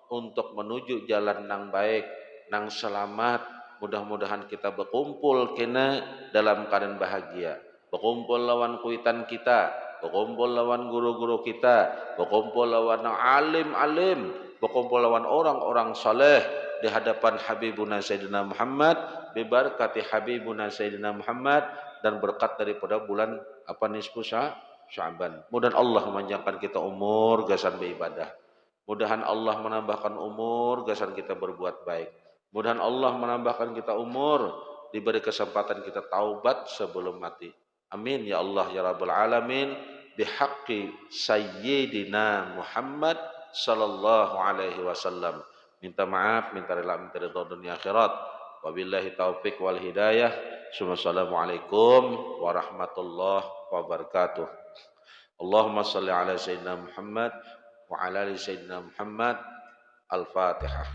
untuk menuju jalan nang baik, nang selamat. Mudah-mudahan kita berkumpul kena dalam keadaan bahagia, berkumpul lawan kuitan kita, berkumpul lawan guru-guru kita, berkumpul lawan alim-alim, berkumpul lawan orang-orang saleh di hadapan Habibuna Sayyidina Muhammad, bibarakati Habibuna Sayyidina Muhammad, dan berkat daripada bulan apa nisfu Sya'ban. Mudah Allah memanjangkan kita umur gasan beribadah. Mudahan Allah menambahkan umur gasan kita berbuat baik. Mudahan Allah menambahkan kita umur, diberi kesempatan kita taubat sebelum mati. Amin ya Allah ya Rabbal Alamin. Bihaqqi Sayyidina Muhammad sallallahu alaihi wasallam. Minta maaf, minta rela, minta ridha dunia akhirat. Wabillahi taufik wal hidayah. Assalamualaikum warahmatullahi wabarakatuh. Allahumma salli ala Sayyidina Muhammad wa ala ali Sayyidina Muhammad. Al-Fatihah.